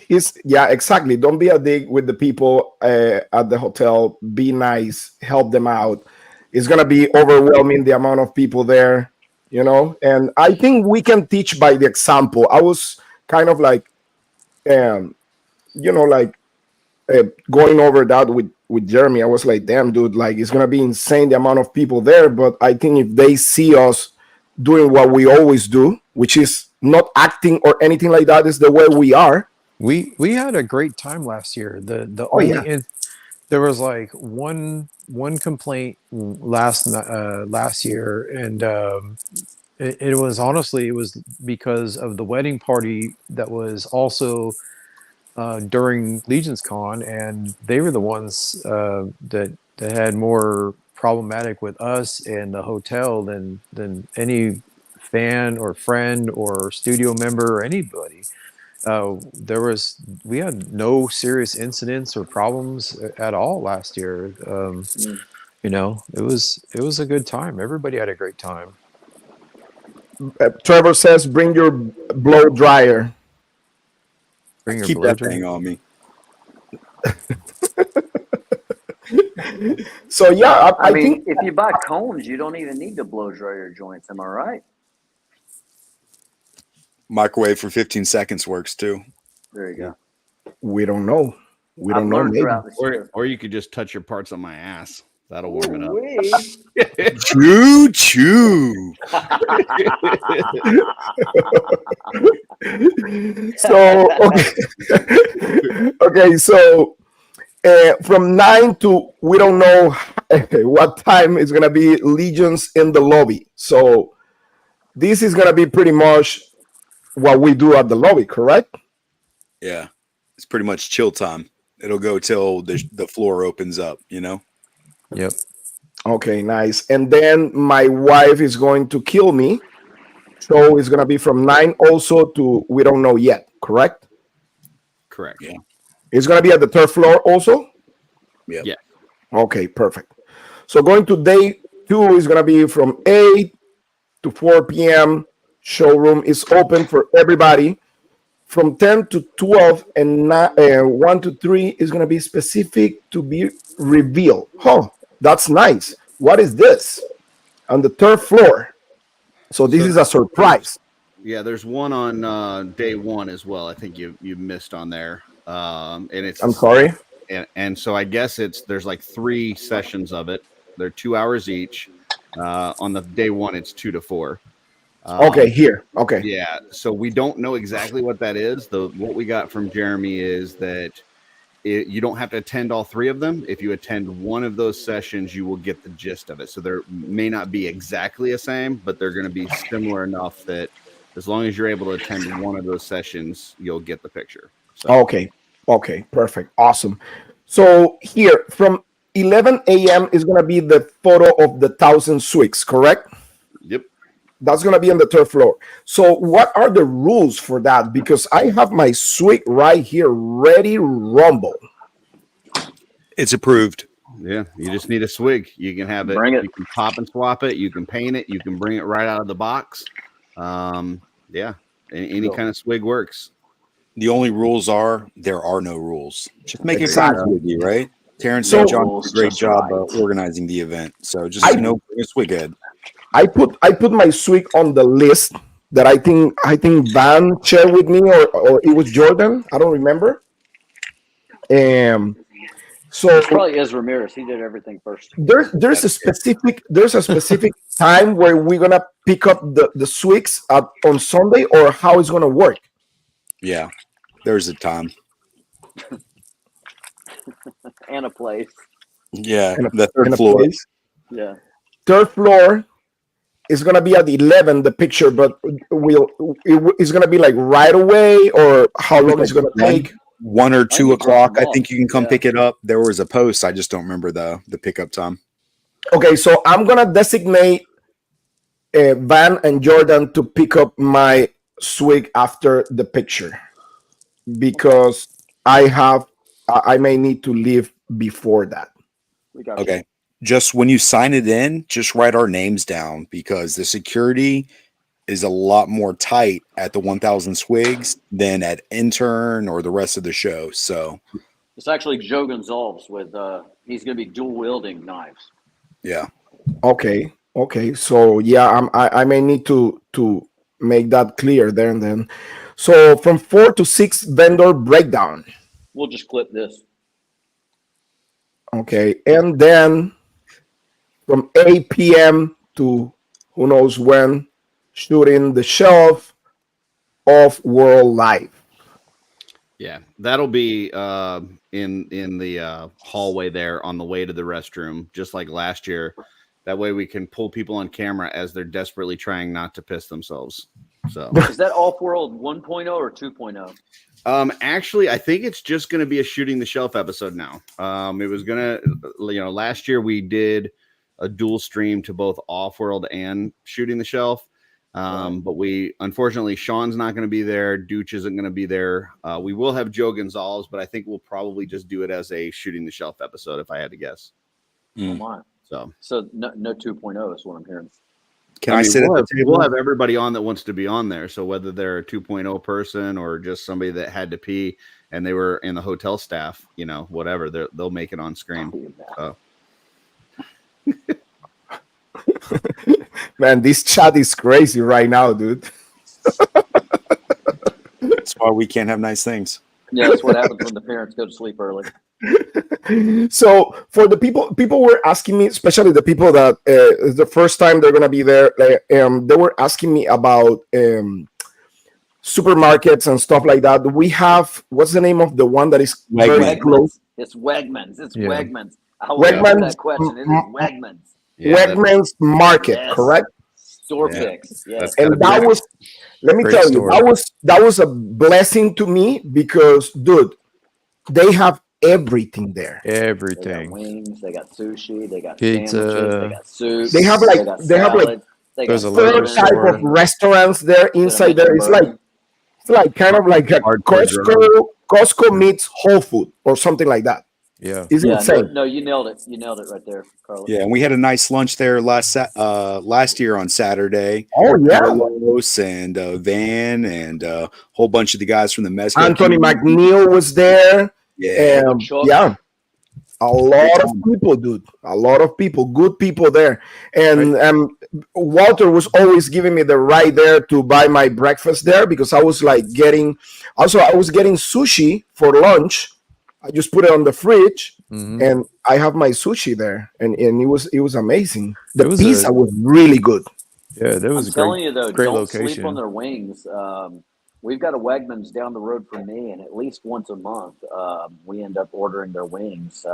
Exactly. Don't be a dick with the people at the hotel. Be nice. Help them out. It's gonna be overwhelming the amount of people there, And I think we can teach by the example. I was kind of like, going over that with Jeremy. I was like, damn, dude, like it's gonna be insane the amount of people there. But I think if they see us doing what we always do, which is not acting or anything like that, is the way we are. We had a great time last year. There was like one complaint last year, and It was honestly, it was because of the wedding party that was also during Legion's Con, and they were the ones that had more problematic with us and the hotel than any fan or friend or studio member or anybody. We had no serious incidents or problems at all last year. It was a good time. Everybody had a great time. Trevor says, "Bring your blow dryer." Bring your Keep blow that dryer. thing on me. So yeah, I I mean, think if you buy cones, you don't even need to blow dry your joints. Am I right? Microwave for 15 seconds works too. There you go. we don't know. We I've don't know. learned Maybe. throughout this year. Or you could just touch your parts on my ass. That'll warm it up. Ooh-wee. Choo choo. So okay, okay. So from 9 to we don't know what time is gonna be Legions in the lobby. So this is gonna be pretty much what we do at the lobby, correct? Yeah. It's pretty much chill time. It'll go till the floor opens up, you know? Yep. Okay, nice. And then my wife is going to kill me. So it's gonna be from 9 also to we don't know yet, correct? Correct. Yeah. It's gonna be at the third floor also. Yep. Yeah. Okay, perfect. So going to day 2 is gonna be from 8 to 4 p.m. Showroom is open for everybody. From 10 to 12 and 1 to 3 is going to be specific to be revealed. Oh, that's nice. What is this? On the third floor. So this So is a surprise. there's one on day 1 as well. I think you missed on there. And it's I'm sorry. and so I guess there's like 3 sessions of it. They're 2 hours each. On the day 1, it's 2 to 4. Okay, here. Okay. Yeah, so we don't know exactly what that is. What we got from Jeremy is that you don't have to attend all 3 of them. If you attend one of those sessions, you will get the gist of it. So there may not be exactly the same, but they're going to be similar enough that as long as you're able to attend one of those sessions, you'll get the picture. So Okay. Okay, perfect. Awesome. So here from 11 a.m. is going to be the photo of the 1,000 Swigs, correct? yep. That's going to be on the third floor. So what are the rules for that? Because I have my Swig right here, ready rumble. It's approved. Yeah, you just need a swig. You can have it. Bring it. You can pop and swap it. You can paint it. You can bring it right out of the box. Yeah, any kind of swig works. The only rules are there are no rules. Just make Exactly. it kind of swiggy, right? Terrence So- and John did a great Just job right. organizing the event. So just I- bring a swig head. I put my Swig on the list that I think Van shared with me, or it was Jordan. I don't remember. So It probably is Ramirez. He did everything first. there's a specific time where we're gonna pick up the Swigs on Sunday, or how it's gonna work. Yeah. There's a time. And a place. Yeah. In a- The in third a floor. place. Yeah. Third floor is gonna be at 11 the picture, but it's gonna be like right away, or how long is it gonna take? 1 or 2 you drop o'clock. them I think off. you can come Yeah. pick it up. There was a post. I just don't remember the pickup time. Okay, so I'm gonna designate Van and Jordan to pick up my Swig after the picture, because I may need to leave before that. We got you. Okay. Just when you sign it in, just write our names down because the security is a lot more tight at the 1,000 Swigs than at intern or the rest of the show. So It's actually Joe Gonzalez with he's gonna be dual wielding knives. yeah. Okay. So yeah, I may need to make that clear there and then. So from 4 to 6 vendor breakdown. We'll just clip this. Okay, and then from 8 p.m. to who knows when, shooting the shelf of World Live. Yeah, that'll be in the hallway there on the way to the restroom, just like last year. That way we can pull people on camera as they're desperately trying not to piss themselves. So Is that Off-World 1.0 or 2.0? Actually, I think it's just going to be a Shooting the Shelf episode now. It was going to, last year we did a dual stream to both Off-World and Shooting the Shelf. But unfortunately, Sean's not going to be there. Dooch isn't going to be there. We will have Joe Gonzalez, but I think we'll probably just do it as a Shooting the Shelf episode, if I had to guess. Oh my. So no 2.0 is what I'm hearing. Can I sit at the table? We'll have everybody on that wants to be on there. So whether they're a 2.0 person or just somebody that had to pee and they were in the hotel staff, whatever, they'll make it on screen. Man, this chat is crazy right now, dude. That's why we can't have nice things. Yeah, that's what happens when the parents go to sleep early. So for the people were asking me, especially the people that the first time they're gonna be there, they were asking me about supermarkets and stuff like that. We have, what's the name of the one that is very close? It's Wegmans. It's Wegmans. Wegmans. That question. It is Wegmans. Wegmans Market, yes. correct? Store picks. Yes. And that was, let me tell you, that was a blessing to me because, dude, they have everything there. Everything. They got wings, they got sushi, they got Pizza. sandwiches, they got soup. They have There's a third liquor type store. of restaurants there inside there. It's like kind of like a Costco meets Whole Food or something like that. Yeah. It's insane. No, you nailed it. You nailed it right there, Carlos. Yeah, and we had a nice lunch there last year on Saturday. Oh yeah, Carlos and Van and a whole bunch of the guys from the Mezcal. Anthony McNeil was there. Yeah, yeah, a lot of people, dude. A lot of people, good people there. And Walter was always giving me the ride there to buy my breakfast there because I was like getting sushi for lunch. I just put it on the fridge and I have my sushi there, and it was amazing. The pizza was really good. Yeah, that was I'm telling you though, great don't location. sleep on their wings. We've got a Wegmans down the road from me, and at least once a month, we end up ordering their wings.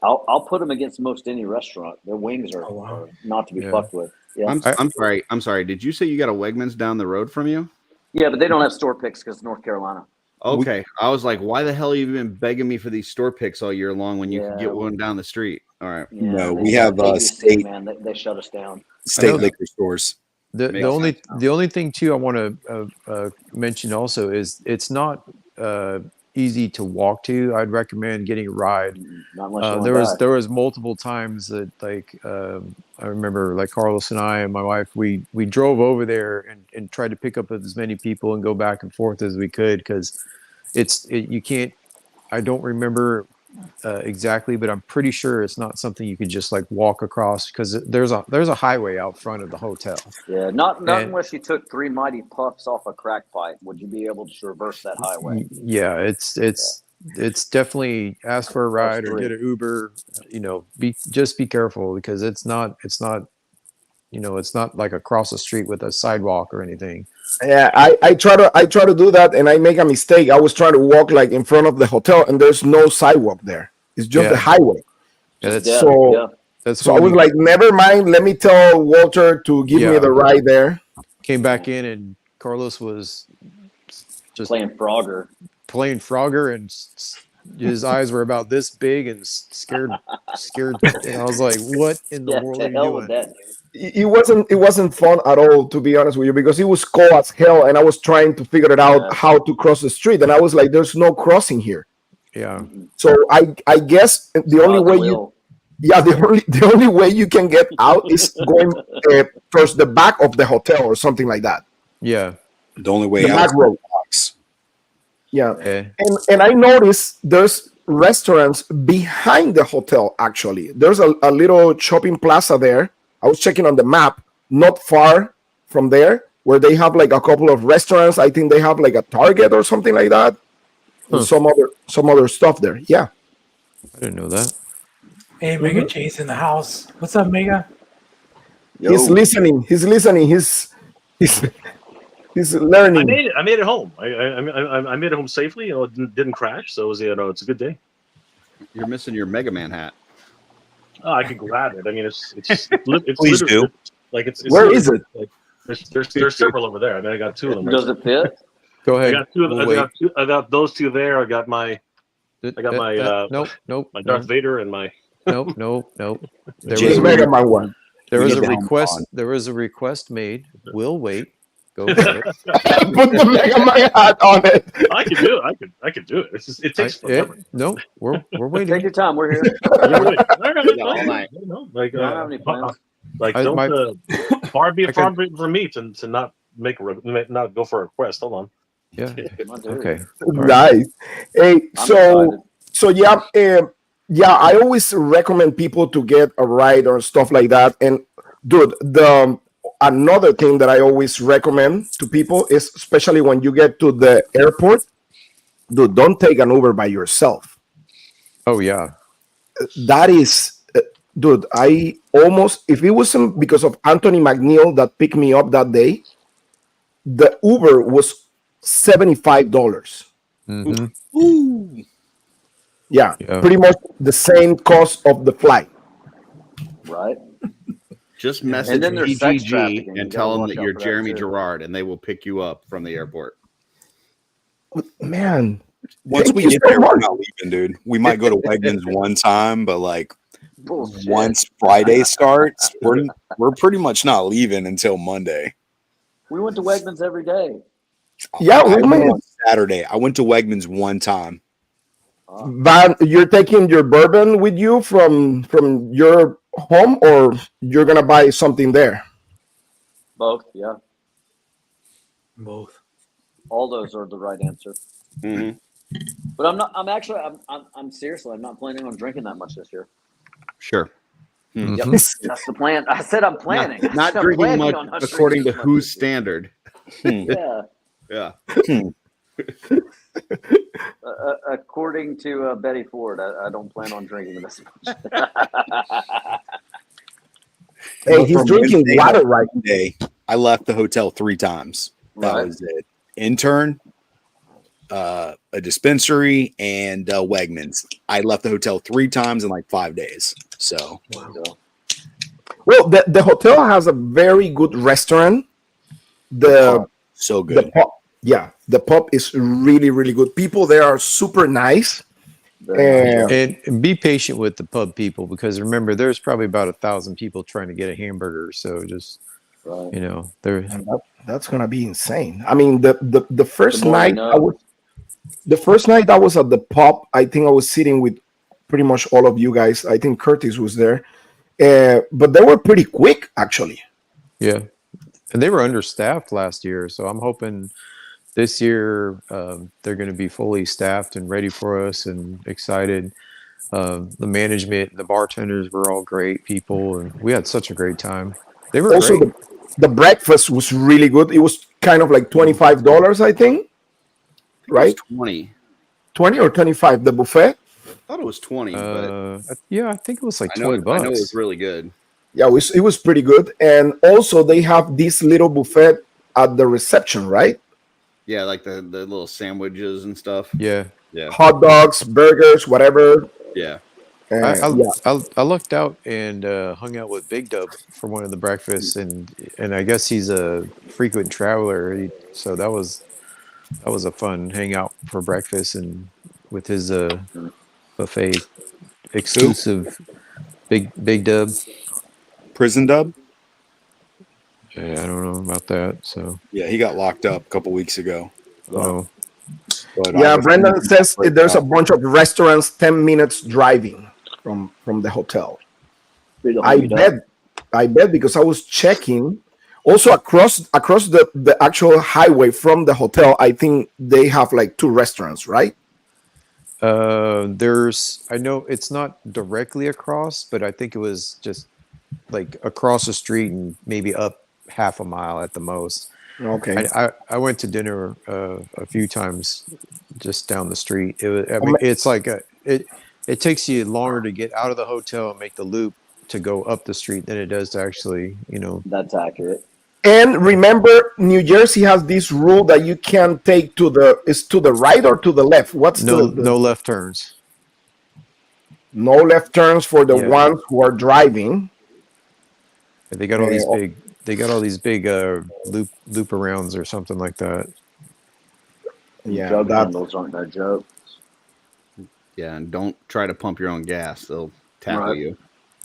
I'll put them against most any restaurant. Their wings are not to be fucked with. Yeah. I'm sorry. Did you say you got a Wegmans down the road from you? Yeah, but they don't have store picks because North Carolina. Okay, I was like, why the hell have you been begging me for these store picks all year long when you can get one down the street? All right. Yeah, no, we have state, man. They shut us down. State liquor stores. The only thing too I want to mention also is it's not easy to walk to. I'd recommend getting a ride. Not unless there was multiple times that I remember like Carlos and I and my wife we drove over there and tried to pick up as many people and go back and forth as we could because you can't. I don't remember exactly, but I'm pretty sure it's not something you could just like walk across because there's a highway out front of the hotel. Yeah, not unless you took 3 mighty puffs off a crack pipe would you be able to traverse that highway. Yeah, it's definitely ask for a ride or get an Uber. Be careful because it's not like across the street with a sidewalk or anything. Yeah, I try to do that and I make a mistake. I was trying to walk like in front of the hotel and there's no sidewalk there. It's just the highway. Yeah, so I was like, never mind. Let me tell Walter to give me the ride there. Came back in and Carlos was just playing Frogger and his eyes were about this big and scared. And I was like, what in the world are you doing? That, it wasn't fun at all, to be honest with you, because it was cold as hell and I was trying to figure it out how to cross the street and I was like, there's no crossing here. Yeah. So I guess the only way the only way you can get out is going towards the back of the hotel or something like that. Yeah. The only way the out back road. Yeah. And I noticed there's restaurants behind the hotel actually. There's a little shopping plaza there. I was checking on the map, not far from there, where they have like a couple of restaurants. I think they have like a Target or something like that. And some other stuff there. Yeah. I didn't know that. Hey, Mega Chase in the house. What's up, Mega? Yo. He's listening. He's learning. I made it home. I made it home safely. It didn't crash, so it was it's a good day. You're missing your Mega Man hat. Oh, I could grab it. I mean, it's Please do. literally like it's Where is it? like there's several over there. I mean, I got two of them. Does it fit? Go I ahead. got two. We'll wait. I got those two there. I got my Nope. my Darth Vader and my Nope. There Jay, was a Mega Man one. There was Get a down request. on. There was a request made. We'll wait. Go for it. Put the Mega Man hat on it. I could do it. I could do it. It's just, it takes forever. No, we're Take waiting. your time. We're here. All night. Like, You don't have any plans? like I- don't my- far be I it from me to not not go for a request. Hold on. Yeah. My dude. Okay. Nice. Hey, I'm so excited. yeah, I always recommend people to get a ride or stuff like that. And dude, the another thing that I always recommend to people is, especially when you get to the airport, dude, don't take an Uber by yourself. Oh yeah. That is, dude, I almost, if it wasn't because of Anthony McNeil that picked me up that day, the Uber was $75. Mhm. Ooh. Yeah, Yeah. pretty much the same cost of the flight. Right? Just And message then there's sex BGG trafficking. You and gotta tell them watch that out you're for that, Jeremy too. Gerard, and they will pick you up from the airport. Man, Once thank we you get so there, we're much. not leaving, dude. We might go to Wegmans one time, but like Bullshit. once Friday starts, we're pretty much not leaving until Monday. We went to Wegmans every day. Yeah, I we went made on Saturday. I went to Wegmans one time. Van, you're taking your bourbon with you from your home, or you're gonna buy something there? Both, yeah. Both. All those are the right answer. Mm-hmm. But I'm seriously, I'm not planning on drinking that much this year. Sure. Mhm. Yep, that's the plan. I said I'm planning. I Not said I'm drinking planning much on not according to drinking much whose this year. standard. Yeah. Yeah. According to Betty Ford, I don't plan on drinking this much. Hey, he's From drinking Wednesday water to right Monday, I left the hotel 3 times. That Right. was it. Intern, a dispensary, and Wegmans. I left the hotel 3 times in like 5 days. So So, Well, the hotel has a very good restaurant. The so the good. pub, yeah, the pub is really, really good. People there are super nice. very much. And be patient with the pub people, because remember, there's probably about 1,000 people trying to get a hamburger. So just Right. there. And that's gonna be insane. I mean, the first The more you night know. the first night I was at the pub, I think I was sitting with pretty much all of you guys. I think Curtis was there, but they were pretty quick actually. Yeah, and they were understaffed last year, so I'm hoping this year they're going to be fully staffed and ready for us and excited. The management, the bartenders were all great people, and we had such a great time. They were Also, great. the breakfast was really good. It was kind of like $25, I think, right? 20. 20 or 25, the buffet. I thought it was 20, but Yeah, I think it was like I know $20. it was really good. Yeah, it was pretty good. And also, they have this little buffet at the reception, right? Yeah, like the little sandwiches and stuff. Yeah, Yeah. Hot dogs, burgers, whatever. Yeah. I lucked out and hung out with Big Dub for one of the breakfasts, and I guess he's a frequent traveler, so that was a fun hangout for breakfast and with his buffet exclusive. Big Dub. Prison dub? Yeah, I don't know about that. So Yeah, he got locked up a couple weeks ago. oh, But Yeah, Brendan says there's a bunch of restaurants 10 minutes driving from the hotel. I bet because I was checking. Also across the actual highway from the hotel, I think they have like 2 restaurants, right? I know it's not directly across, but I think it was just like across the street and maybe up half a mile at the most. Okay. I went to dinner a few times just down the street. It's like it takes you longer to get out of the hotel and make the loop to go up the street than it does to actually, That's accurate. And remember, New Jersey has this rule that you can take to the right or to the left. What's no the left turns. No left turns for the Yeah. ones who are driving. They got all these big. They got all these big loop arounds or something like that. And Yeah, jug that's handles aren't no joke. Yeah, and don't try to pump your own gas; they'll tackle Right. you.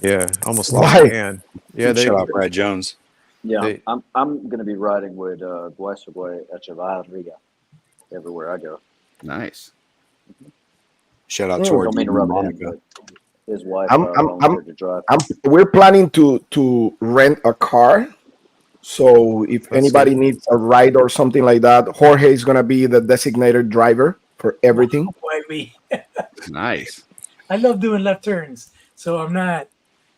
Yeah, almost lost my why. hand. Yeah, they. Shut up, Brad Jones. Yeah, They- I'm going to be riding with Guaysugüe Echevarria everywhere I go. Nice. Shout out Oh, to our Don't mean to DB rub it in, Monica. but his wife I'm- volunteered to drive. We're planning to rent a car. So if That's anybody good. needs a ride or something like that, Jorge is gonna be the designated driver for everything. Why me? Nice. I love doing left turns, so I'm not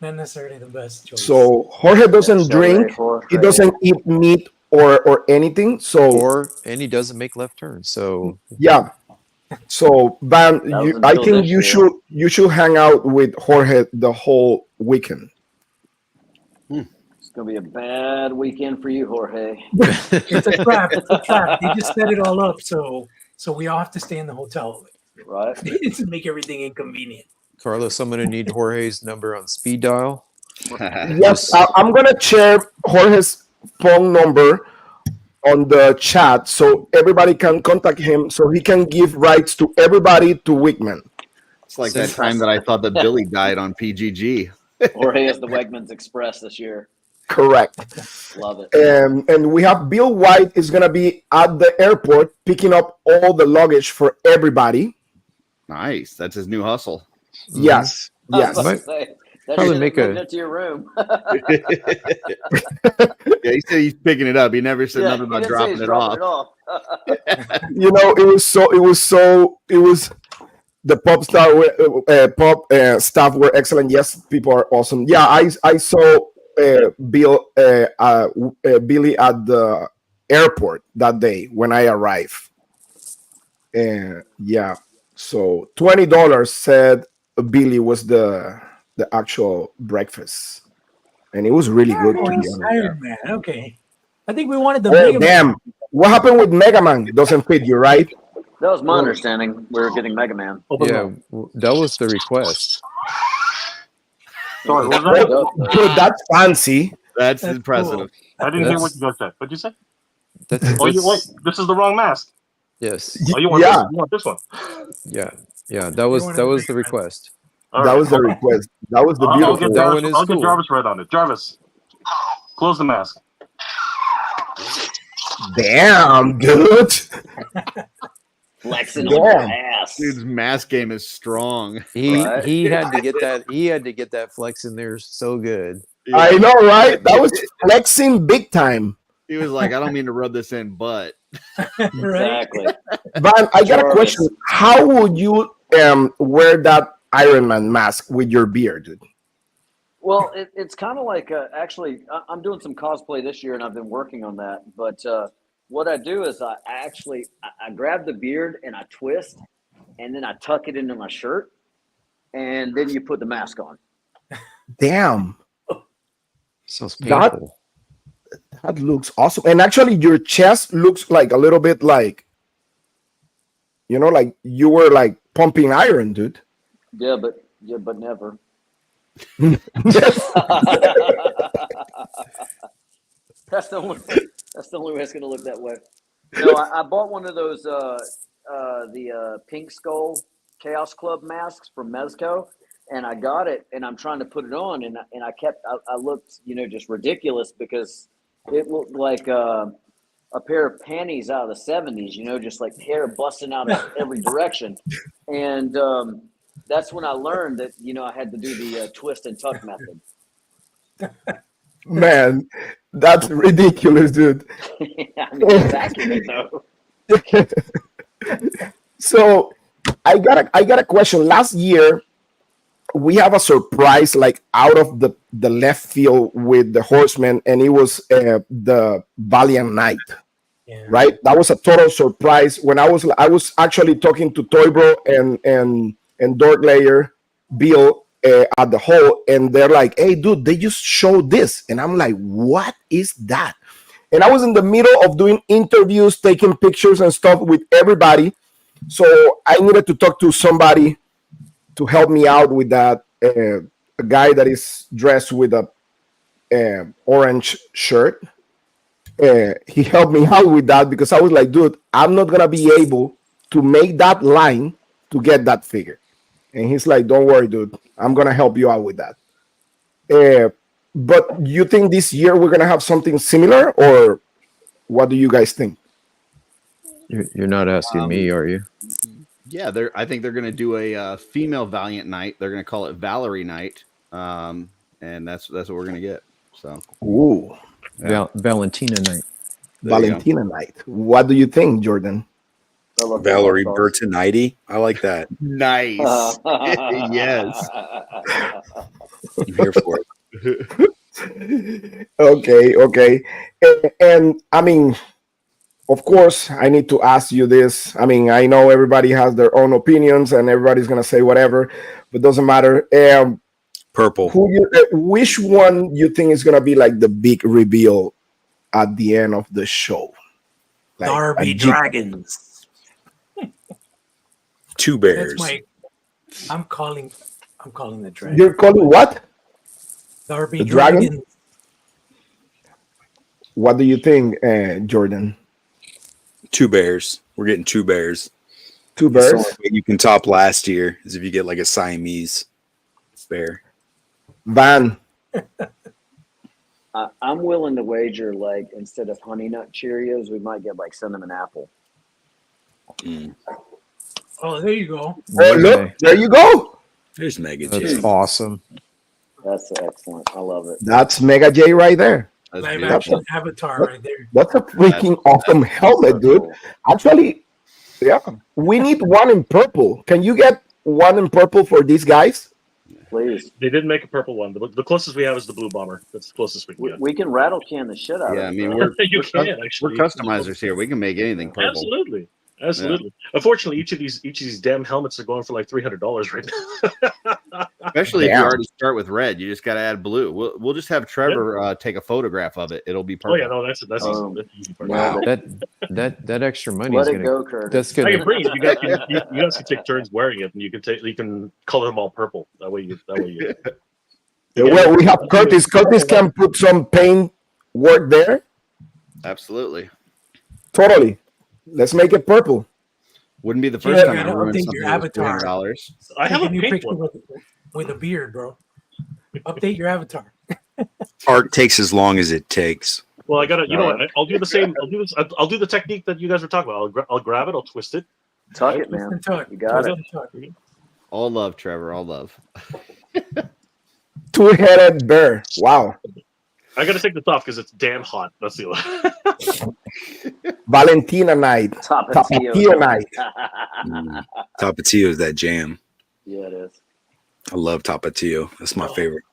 necessarily the best choice. So Jorge doesn't Yes, drink. Jorge. He doesn't eat meat or anything. So and he doesn't make left turns. So yeah. So Van, That was I until think this you year. should hang out with Jorge the whole weekend. It's going to be a bad weekend for you, Jorge. It's a trap. It's a trap. They just set it all up, so we all have to stay in the hotel Right? to make everything inconvenient. Carlos, I'm gonna need Jorge's number on speed dial. Yes, I'm gonna share Jorge's phone number on the chat so everybody can contact him so he can give rights to everybody to Wickman. It's like that time that I thought that Billy died on PGG. Jorge is the Wegmans Express this year. Correct. Love it. And we have Bill White is gonna be at the airport picking up all the luggage for everybody. Nice. That's his new hustle. Yes. I was Yes. about to say, that Probably shit make moved a- into your room. Yeah, he said he's picking it up. He never said nothing he about didn't say dropping he's it dropping off. You know, it was the pop star staff were excellent. Yes, people are awesome. Yeah, I saw Billy at the airport that day when I arrived. Yeah, so $20 said Billy was the actual breakfast, and it was really good. To be honest. Iron Man. Okay. I think we wanted the Oh Mega Man. damn! What happened with Mega Man? Doesn't fit you, right? That was my understanding. We were getting Mega Man. Yeah, that was the request. Sorry, what was that? Dude, that's fancy. That's That's impressive. cool. I didn't hear what you guys said. What'd you say? That's, Oh, you wait. This is the wrong mask. yes, Oh, you want Yeah. this? You want this one? yeah. That was the request. All That right. was the request. That was the I'll beautiful. get That Jarvis, one is I'll get cool. Jarvis right on it. Jarvis, close the mask. Damn, dude. Flexing Yeah. on your ass. Dude's mask game is strong. He Right. he had to get that. He had to get that flex in there so good. I know, right? That was flexing big time. He was like, I don't mean to rub this in, but Right? Exactly. Van, I got a Jarvis. question. How would you wear that Iron Man mask with your beard, dude? Well, it's kind of like actually, I'm doing some cosplay this year, and I've been working on that. But what I do is I grab the beard and I twist, and then I tuck it into my shirt, and then you put the mask on. Damn, Sounds That- painful. that looks awesome. And actually, your chest looks like a little bit like, like you were like pumping iron, dude. Yeah, but never. That's the only way it's going to look that way. No, I bought one of those the Pink Skull Chaos Club masks from Mezco, and I got it, and I'm trying to put it on, and I looked just ridiculous because it looked like a pair of panties out of the 70s, just like hair busting out of every direction, and that's when I learned that I had to do the twist and tuck method. Man, that's ridiculous, dude. I mean, it's accurate though. So I got a question. Last year we have a surprise like out of the left field with the Horsemen, and it was the Valiant Knight. Yeah. Right? That was a total surprise. When I was actually talking to Toybro and Dork Layer, Bill at the hole, and they're like, "Hey, dude, they just showed this," and I'm like, "What is that?" And I was in the middle of doing interviews, taking pictures and stuff with everybody, so I needed to talk to somebody to help me out with that. A guy that is dressed with a orange shirt. He helped me out with that because I was like, dude, I'm not gonna be able to make that line to get that figure. And he's like, don't worry, dude, I'm gonna help you out with that. But you think this year we're gonna have something similar, or what do you guys think? You're not asking me, are you? Yeah, I think they're going to do a female Valiant night. They're going to call it Valerie night, and that's what we're going to get. So, Ooh, Valentina night. Valentina night. What do you think, Jordan? Valerie Bertinitti. I like that. nice. Yes. I'm here for it. Okay. And I mean, of course, I need to ask you this. I mean, I know everybody has their own opinions and everybody's going to say whatever, but doesn't matter. Purple. Which one you think is going to be like the big reveal at the end of the show? Like, Darby Dragons. Two bears. I'm calling the dragon. You're calling what? Darby The dragon? Dragons. What do you think, Jordan? Two bears. We're getting two bears. Two bears? The only way you can top last year is if you get like a Siamese bear. Van. I'm willing to wager, like, instead of Honey Nut Cheerios, we might get like cinnamon apple. Oh, there you go. Oh, look, there you go. There's Mega That's J. awesome. That's excellent. I love it. That's Mega J right there. Live action Avatar right there. That's a freaking awesome helmet, dude. Actually, yeah, we need one in purple. Can you get one in purple for these guys? Please. They didn't make a purple one. The closest we have is the blue bomber. That's the closest we can get. We can rattle can the shit out of it. Yeah, I mean, bro. You can, we're actually. customizers here. We can make anything purple. Absolutely. Unfortunately, each of these damn helmets are going for like $300 right now. Especially if you already start with red, you just got to add blue. We'll just have Trevor take a photograph of it. It'll be Oh perfect. yeah, no, that's easy. That's easy part. Wow, that extra money Let is it gonna go, Curtis. that's I gonna can bring it. You guys can take turns wearing it, and you can color them all purple. That way you. Well, we have Curtis. Curtis can put some paint work there. Absolutely. Totally. Let's make it purple. Wouldn't be the first time gotta I ruined update something your that was avatar. $300. I have a new pink picture one. with a beard, bro. Update your avatar. Art takes as long as it takes. Well, I gotta. You know what? I'll do the same. I'll do the technique that you guys were talking about. I'll grab it. I'll twist it. Tuck it, man. Tuck. You got it. All love, Trevor. All love. Two-headed bear. Wow. I gotta take this off because it's damn hot. That's the Valentina night. Tapatio night. Tapatio is that jam. Yeah, it is. I love Tapatio. That's my favorite.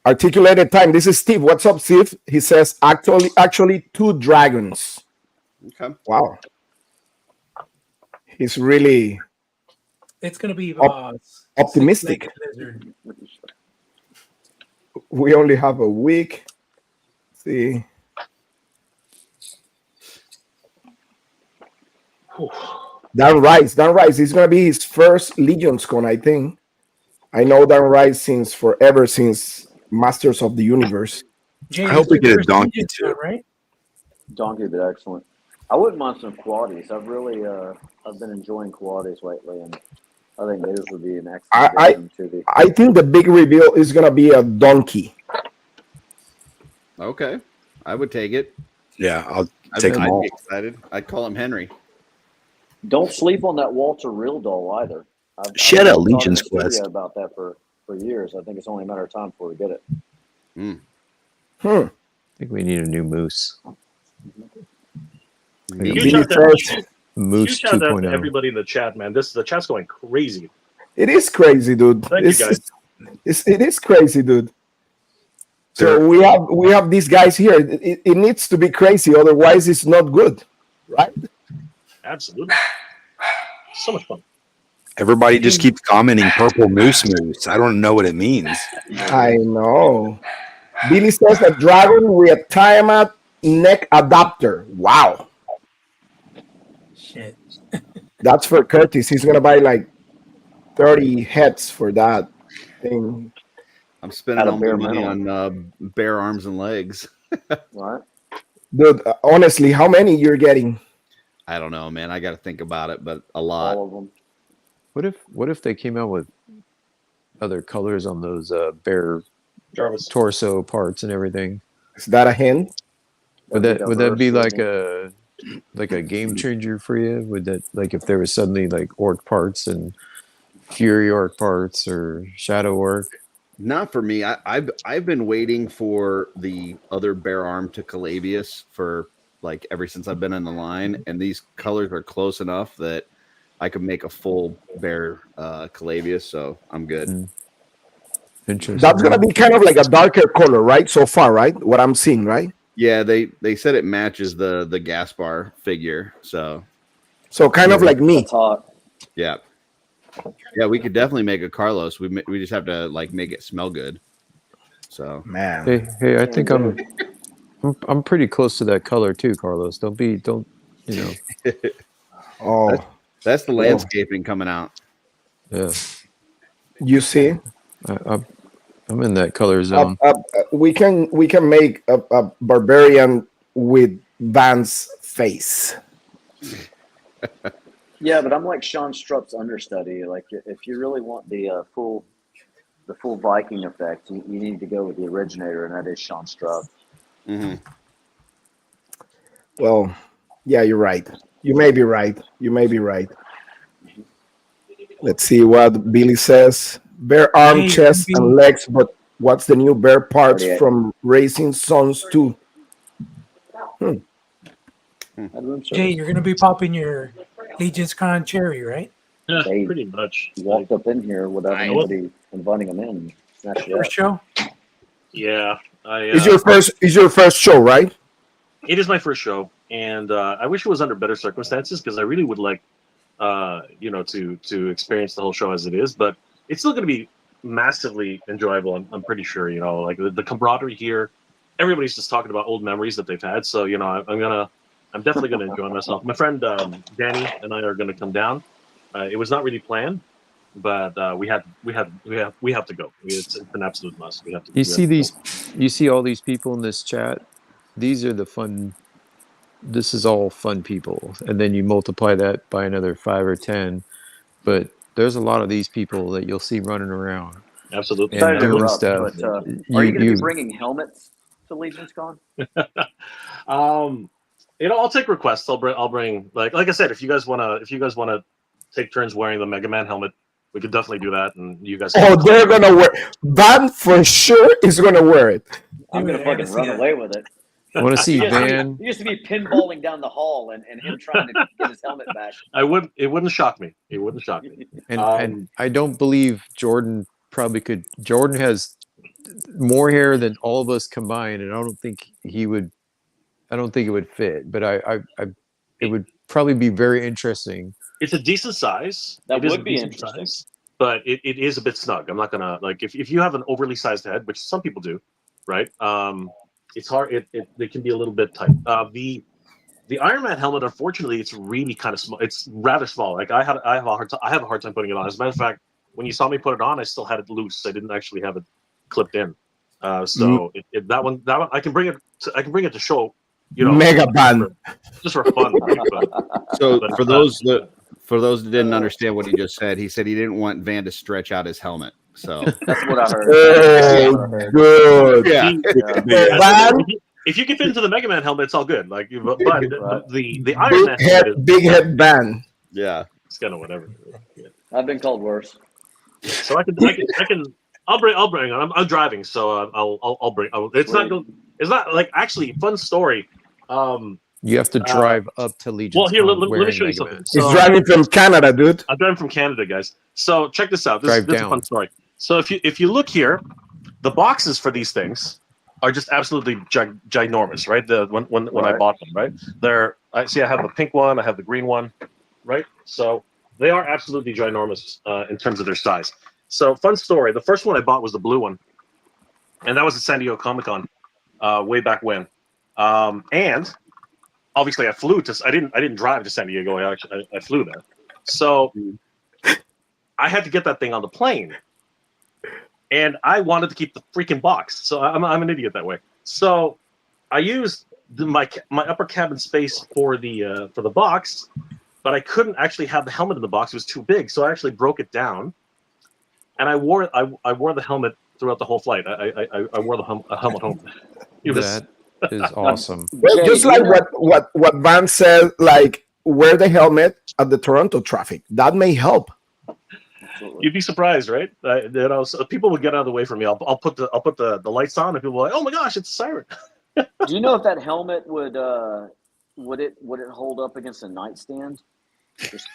Articulated time. This is Steve. What's up, Steve? He says actually two dragons. Okay. Wow. He's really It's gonna be optimistic. six-legged lizard. We only have a week. Let's see. Dan Rice. It's gonna be his first Legion's Con, I think. I know Dan Rice since forever, since Masters of the Universe. Jay, I hope we this is get a your donkey, first too. Legion, right? Donkey did excellent. I wouldn't mind some qualities. I've really I've been enjoying qualities lately, and I think this would be an excellent addition to the. I think the big reveal is gonna be a donkey. Okay. I would take it. Yeah, I'll take them I'd all. be excited. I'd call him Henry. Don't sleep on that Walter Real doll either. She had I've a been talking Legion's to Studio Quest. about that for years. I think it's only a matter of time before we get it. I think we need a new moose. Huge shout out Moose to 2.0. everybody in the chat, man. The chat's going crazy. It is crazy, dude. Thank you, guys. It is crazy, dude. So we have these guys here. It needs to be crazy, otherwise it's not good, right? Absolutely. So much fun. Everybody just keeps commenting purple moose. I don't know what it means. I know. Billy says a dragon with a timeout neck adapter. Wow. Shit. That's for Curtis. He's gonna buy like 30 heads for that thing. I'm spending Out of all my bare money minimum. on bare arms and legs. Right? Dude, honestly, how many you're getting? I don't know, man. I got to think about it, but a lot. All of them. What if they came out with other colors on those bare Jarvis. torso parts and everything? Is that a hint? Would That'd that be diverse, like wouldn't a game changer for you? Would that, like, if there was suddenly like orc parts and fury orc parts or shadow orc? Not for me. I've been waiting for the other bare arm to Calabius for like ever since I've been in the line, and these colors are close enough that I could make a full bare Calabius, so I'm good. Mm. Interesting. That's gonna be kind of like a darker color, right? So far, right? What I'm seeing, right? Yeah, they said it matches the Gaspar figure, so So kind of Yeah. like me. That's hot. yeah, yeah, we could definitely make a Carlos. We just have to like make it smell good. So Man. Hey, I think I'm pretty close to that color too, Carlos. Don't you know? Oh, that's the Well. landscaping coming out. Yeah, you see? I'm in that color zone. We can make a barbarian with Van's face. Yeah, but I'm like Sean Strupp's understudy. Like, if you really want the full Viking effect, you need to go with the originator, and that is Sean Strupp. Mm-hmm. Well, yeah, you're right. You may be right. You may be right. Let's see what Billy says. Bare arm, Hey, chest, Billy. and legs, but what's the new bare parts 38. from Racing Sons 2? At room Jay, service. you're going to be popping your Legion's Con cherry, right? Yeah, They- pretty much. He walked up in here without I- anybody inviting him in. And snatched it up. First show? Yeah, Is your first show, right? it is my first show, and I wish it was under better circumstances because I really would like, to experience the whole show as it is. But it's still going to be massively enjoyable. I'm pretty sure. Like the camaraderie here. Everybody's just talking about old memories that they've had. So I'm definitely gonna enjoy myself. My friend Danny and I are gonna come down. It was not really planned, but we have to go. It's an absolute must. We have to. You see all these people in this chat. These are the fun. This is all fun people, and then you multiply that by another 5 or 10. But there's a lot of these people that you'll see running around Absolutely. and Sorry to doing interrupt, stuff. but are you going to be bringing helmets to Legion's Con? I'll take requests. I'll bring like I said, if you guys wanna take turns wearing the Mega Man helmet, we could definitely do that. And you guys. Oh, they're gonna wear. Van for sure is gonna wear it. I'm going to fucking run away with it. I want to see Van. He used to be pinballing down the hall and him trying to get his helmet back. It wouldn't shock me. It wouldn't shock me. And I don't believe Jordan probably could. Jordan has more hair than all of us combined, and I don't think he would. I don't think it would fit. But it would probably be very interesting. It's a decent size. That It is would a be decent interesting. size, but it is a bit snug. I'm not gonna like if you have an overly sized head, which some people do, right? It's hard. It can be a little bit tight. The Iron Man helmet, unfortunately, it's really kind of small. It's rather small. Like I have a hard time putting it on. As a matter of fact, when you saw me put it on, I still had it loose. I didn't actually have it clipped in. So that one I can bring it to show. Mega Van. Just for fun. So for those that didn't understand what he just said, he said he didn't want Van to stretch out his helmet. So That's what I heard. Oh, good. yeah, Van, If you can fit into the Mega Man helmet, it's all good. Like, but the Iron Man big helmet, big head Van. yeah. it's kind of whatever. Yeah. I've been called worse. So I can. I'll bring. I'm driving, so I'll bring. It's not like actually fun story. You have to drive up to Legion. Well, here let me show you something. He's So, driving from Canada, dude. I'm driving from Canada, guys. So check this out. This is a Drive fun down. story. So if you look here, the boxes for these things are just absolutely ginormous, right? When I bought them, right? I have the pink one, I have the green one, right? So they are absolutely ginormous in terms of their size. So fun story. The first one I bought was the blue one, and that was at San Diego Comic-Con way back when. And obviously, I didn't drive to San Diego. I flew there. So I had to get that thing on the plane, and I wanted to keep the freaking box. So I'm an idiot that way. So I used my upper cabin space for the box, but I couldn't actually have the helmet in the box. It was too big, so I actually broke it down, and I wore the helmet throughout the whole flight. I wore the helmet home. It was That is awesome. Well, Jay, just do you like know- what Van said, like wear the helmet at the Toronto traffic. That may help. You'd be surprised, right? So people would get out of the way from me. I'll put the lights on, and people are like, "Oh my gosh, it's a siren!" Do you know if that helmet would it hold up against a nightstand?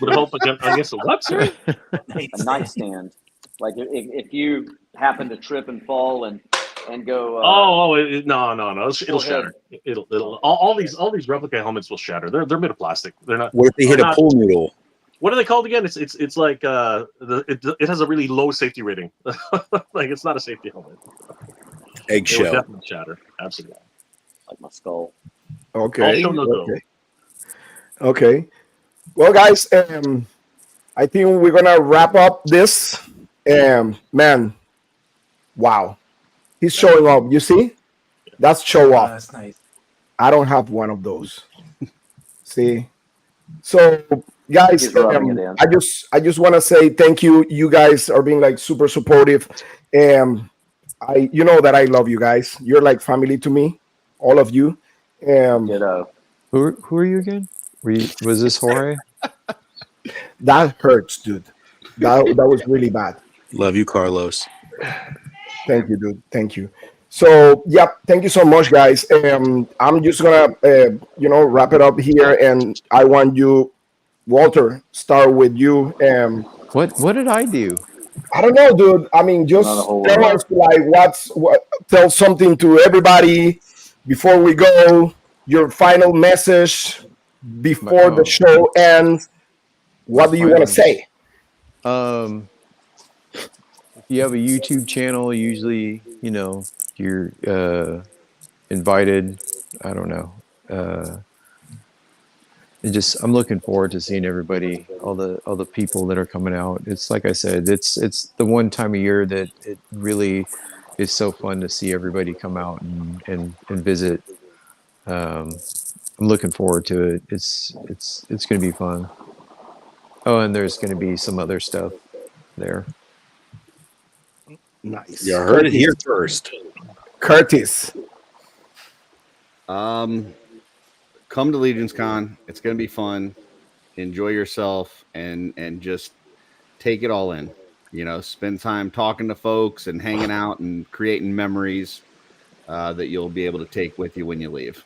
Would it help against the what? Sorry? A nightstand. Like if you happen to trip and fall and go. No! It'll shatter. It'll all these replica helmets will shatter. They're made of plastic. They're not. What if they hit a pool noodle? What are they called again? It's like it has a really low safety rating. Like it's not a safety helmet. It would Eggshell. definitely shatter. Absolutely. Like my skull. Okay. Also no Okay. Okay. Well, guys, I think we're gonna wrap up this. Man, wow, he's showing up. You see, that's show off. That's nice. I don't have one of those. See, so guys, He's rubbing it in. I just want to say thank you. You guys are being like super supportive. You know that I love you guys. You're like family to me, all of you. Ditto. Who are you again? Was this Jorge? That hurts, dude. That was really bad. Love you, Carlos. Thank you, dude. Thank you. So, yeah, thank you so much, guys. I'm just gonna, wrap it up here, and I want you, Walter, start with you. What did I do? I don't know, dude. I mean, just Not a whole tell lot. us like tell something to everybody before we go. Your final message before the show ends. What do you want to say? If you have a YouTube channel, usually, you're invited. I don't know. I'm looking forward to seeing everybody, all the people that are coming out. It's like I said, it's the one time a year that it really is so fun to see everybody come out and visit. I'm looking forward to it. It's going to be fun. Oh, and there's going to be some other stuff there. Nice. You heard it here first. Curtis. Come to Legion's Con. It's going to be fun. Enjoy yourself and just take it all in. Spend time talking to folks and hanging out and creating memories that you'll be able to take with you when you leave.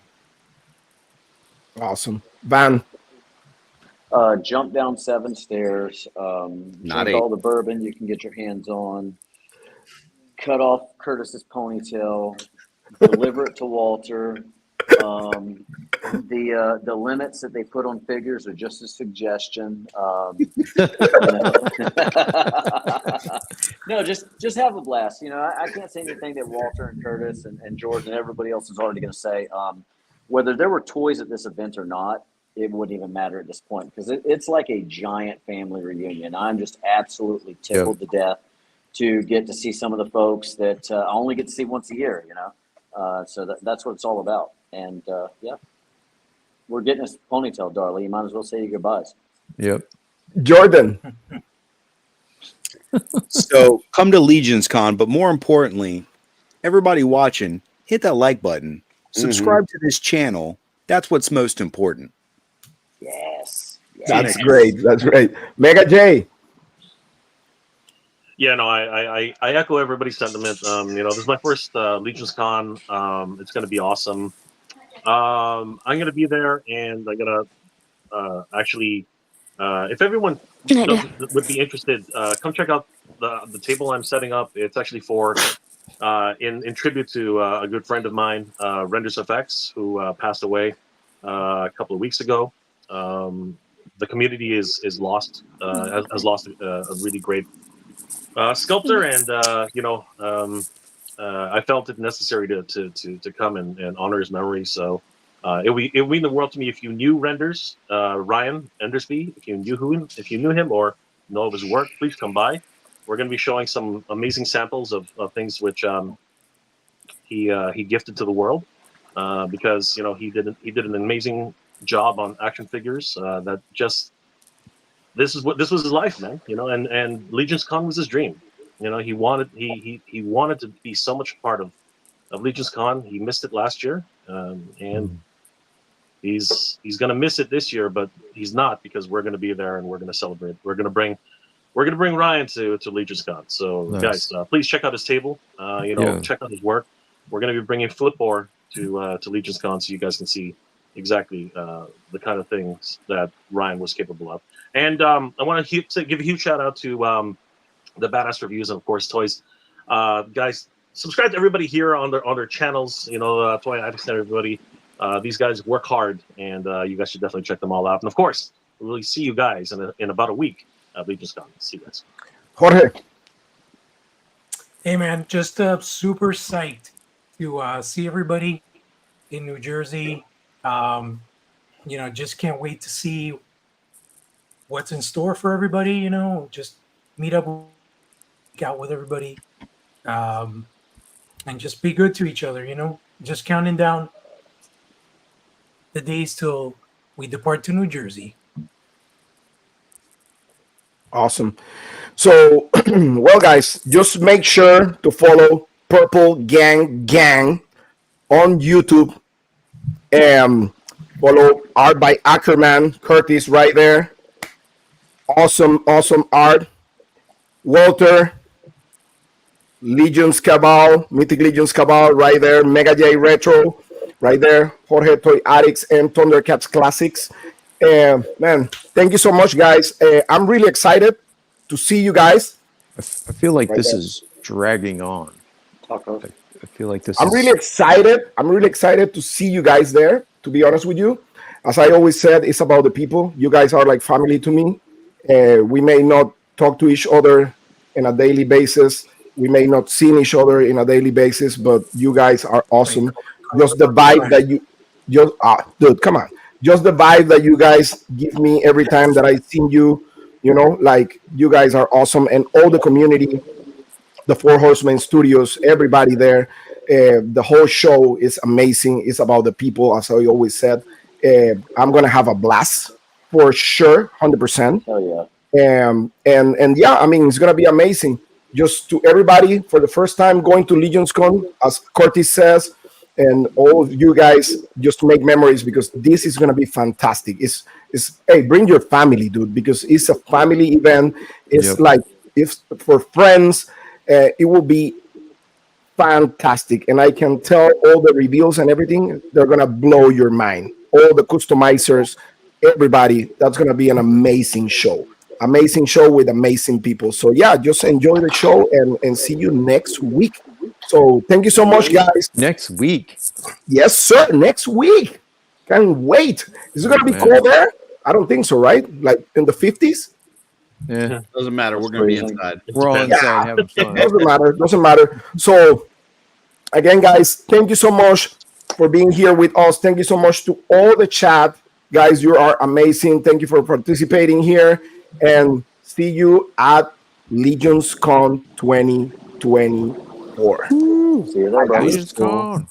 Awesome. Van. Jump down 7 stairs. Not Drink 8. all the bourbon you can get your hands on. Cut off Curtis's ponytail. Deliver it to Walter. The limits that they put on figures are just a suggestion. No, just have a blast. I can't say anything that Walter and Curtis and George and everybody else is already going to say. Whether there were toys at this event or not, it wouldn't even matter at this point because it's like a giant family reunion. I'm just absolutely tickled to death to get to see some of the folks that I only get to see once a year. So that's what it's all about. And we're getting a ponytail, darling. You might as well say your goodbyes. Yep. Jordan. So come to Legion's Con, but more importantly, everybody watching, hit that like button. Subscribe to this channel. That's what's most important. Yes. That's great. That's great. Mega J. Yeah, no, I echo everybody's sentiment. This is my first Legion's Con. It's going to be awesome. I'm going to be there, and I'm going to actually, if everyone would be interested, come check out the table I'm setting up. It's actually for in tribute to a good friend of mine, Renders FX, who passed away a couple of weeks ago. The community has lost a really great sculptor, and I felt it necessary to come and honor his memory. So it would mean the world to me if you knew Renders, Ryan Endersby, if you knew him, or know of his work, please come by. We're going to be showing some amazing samples of things which he gifted to the world because he did an amazing job on action figures that just this was his life, man. And Legion's Con was his dream. He wanted to be so much part of Legion's Con. He missed it last year, and he's gonna miss it this year, but he's not, because we're gonna be there and we're gonna celebrate. We're gonna bring Ryan to Legion's Con. So Nice. guys, please check out his table. Check out his work. We're gonna be bringing Flipboard to Legion's Con, so you guys can see exactly the kind of things that Ryan was capable of. And I want to give a huge shout out to the Badass Reviews and of course Toys. Guys, subscribe to everybody here on their channels. Toy Addicts and everybody. These guys work hard, and you guys should definitely check them all out. And of course, we'll really see you guys in about a week at Legion's Con. See you guys. Jorge. Hey man, just super psyched to see everybody in New Jersey. Just can't wait to see what's in store for everybody. Just meet up, out with everybody, and just be good to each other. Just counting down the days till we depart to New Jersey. Awesome. So, well, guys, just make sure to follow Purple Gang on YouTube. Follow Art by Ackerman, Curtis right there. Awesome art. Walter, Legion's Cabal, Mythic Legion's Cabal right there. Mega J Retro right there. Jorge Toy Addicts and Thundercats Classics. Man, thank you so much, guys. I'm really excited to see you guys. I feel like this is dragging on. I feel like this I'm really excited. I'm really excited to see you guys there, to be honest with you. As I always said, it's about the people. You guys are like family to me. We may not talk to each other on a daily basis. We may not see each other in a daily basis, but you guys are awesome. Just the vibe that dude, come on. Just the vibe that you guys give me every time that I see you, like you guys are awesome. And all the community, the Four Horsemen Studios, everybody there, the whole show is amazing. It's about the people, as I always said. I'm going to have a blast for sure, 100%. Oh, yeah. And yeah, I mean, it's going to be amazing. Just to everybody, for the first time going to Legion's Con, as Curtis says, and all of you guys, just to make memories, because this is going to be fantastic. Hey, bring your family, dude, because it's a family event. It's like, if for friends, it will be fantastic. And I can tell all the reveals and everything, they're going to blow your mind. All the customizers, everybody, that's going to be an amazing show. Amazing show with amazing people. So yeah, just enjoy the show and see you next week. So thank you so much, guys. next week. Yes, sir. Next week. Can't wait. Is it going to be cold there? I don't think so, right? Like in the 50s? Yeah, Doesn't matter. We're going to be inside. we're all inside having fun. Doesn't matter. So again, guys, thank you so much for being here with us. Thank you so much to all the chat. Guys, you are amazing. Thank you for participating here. And see you at Legion's Con 2024. See you there, buddy. Legion's gone.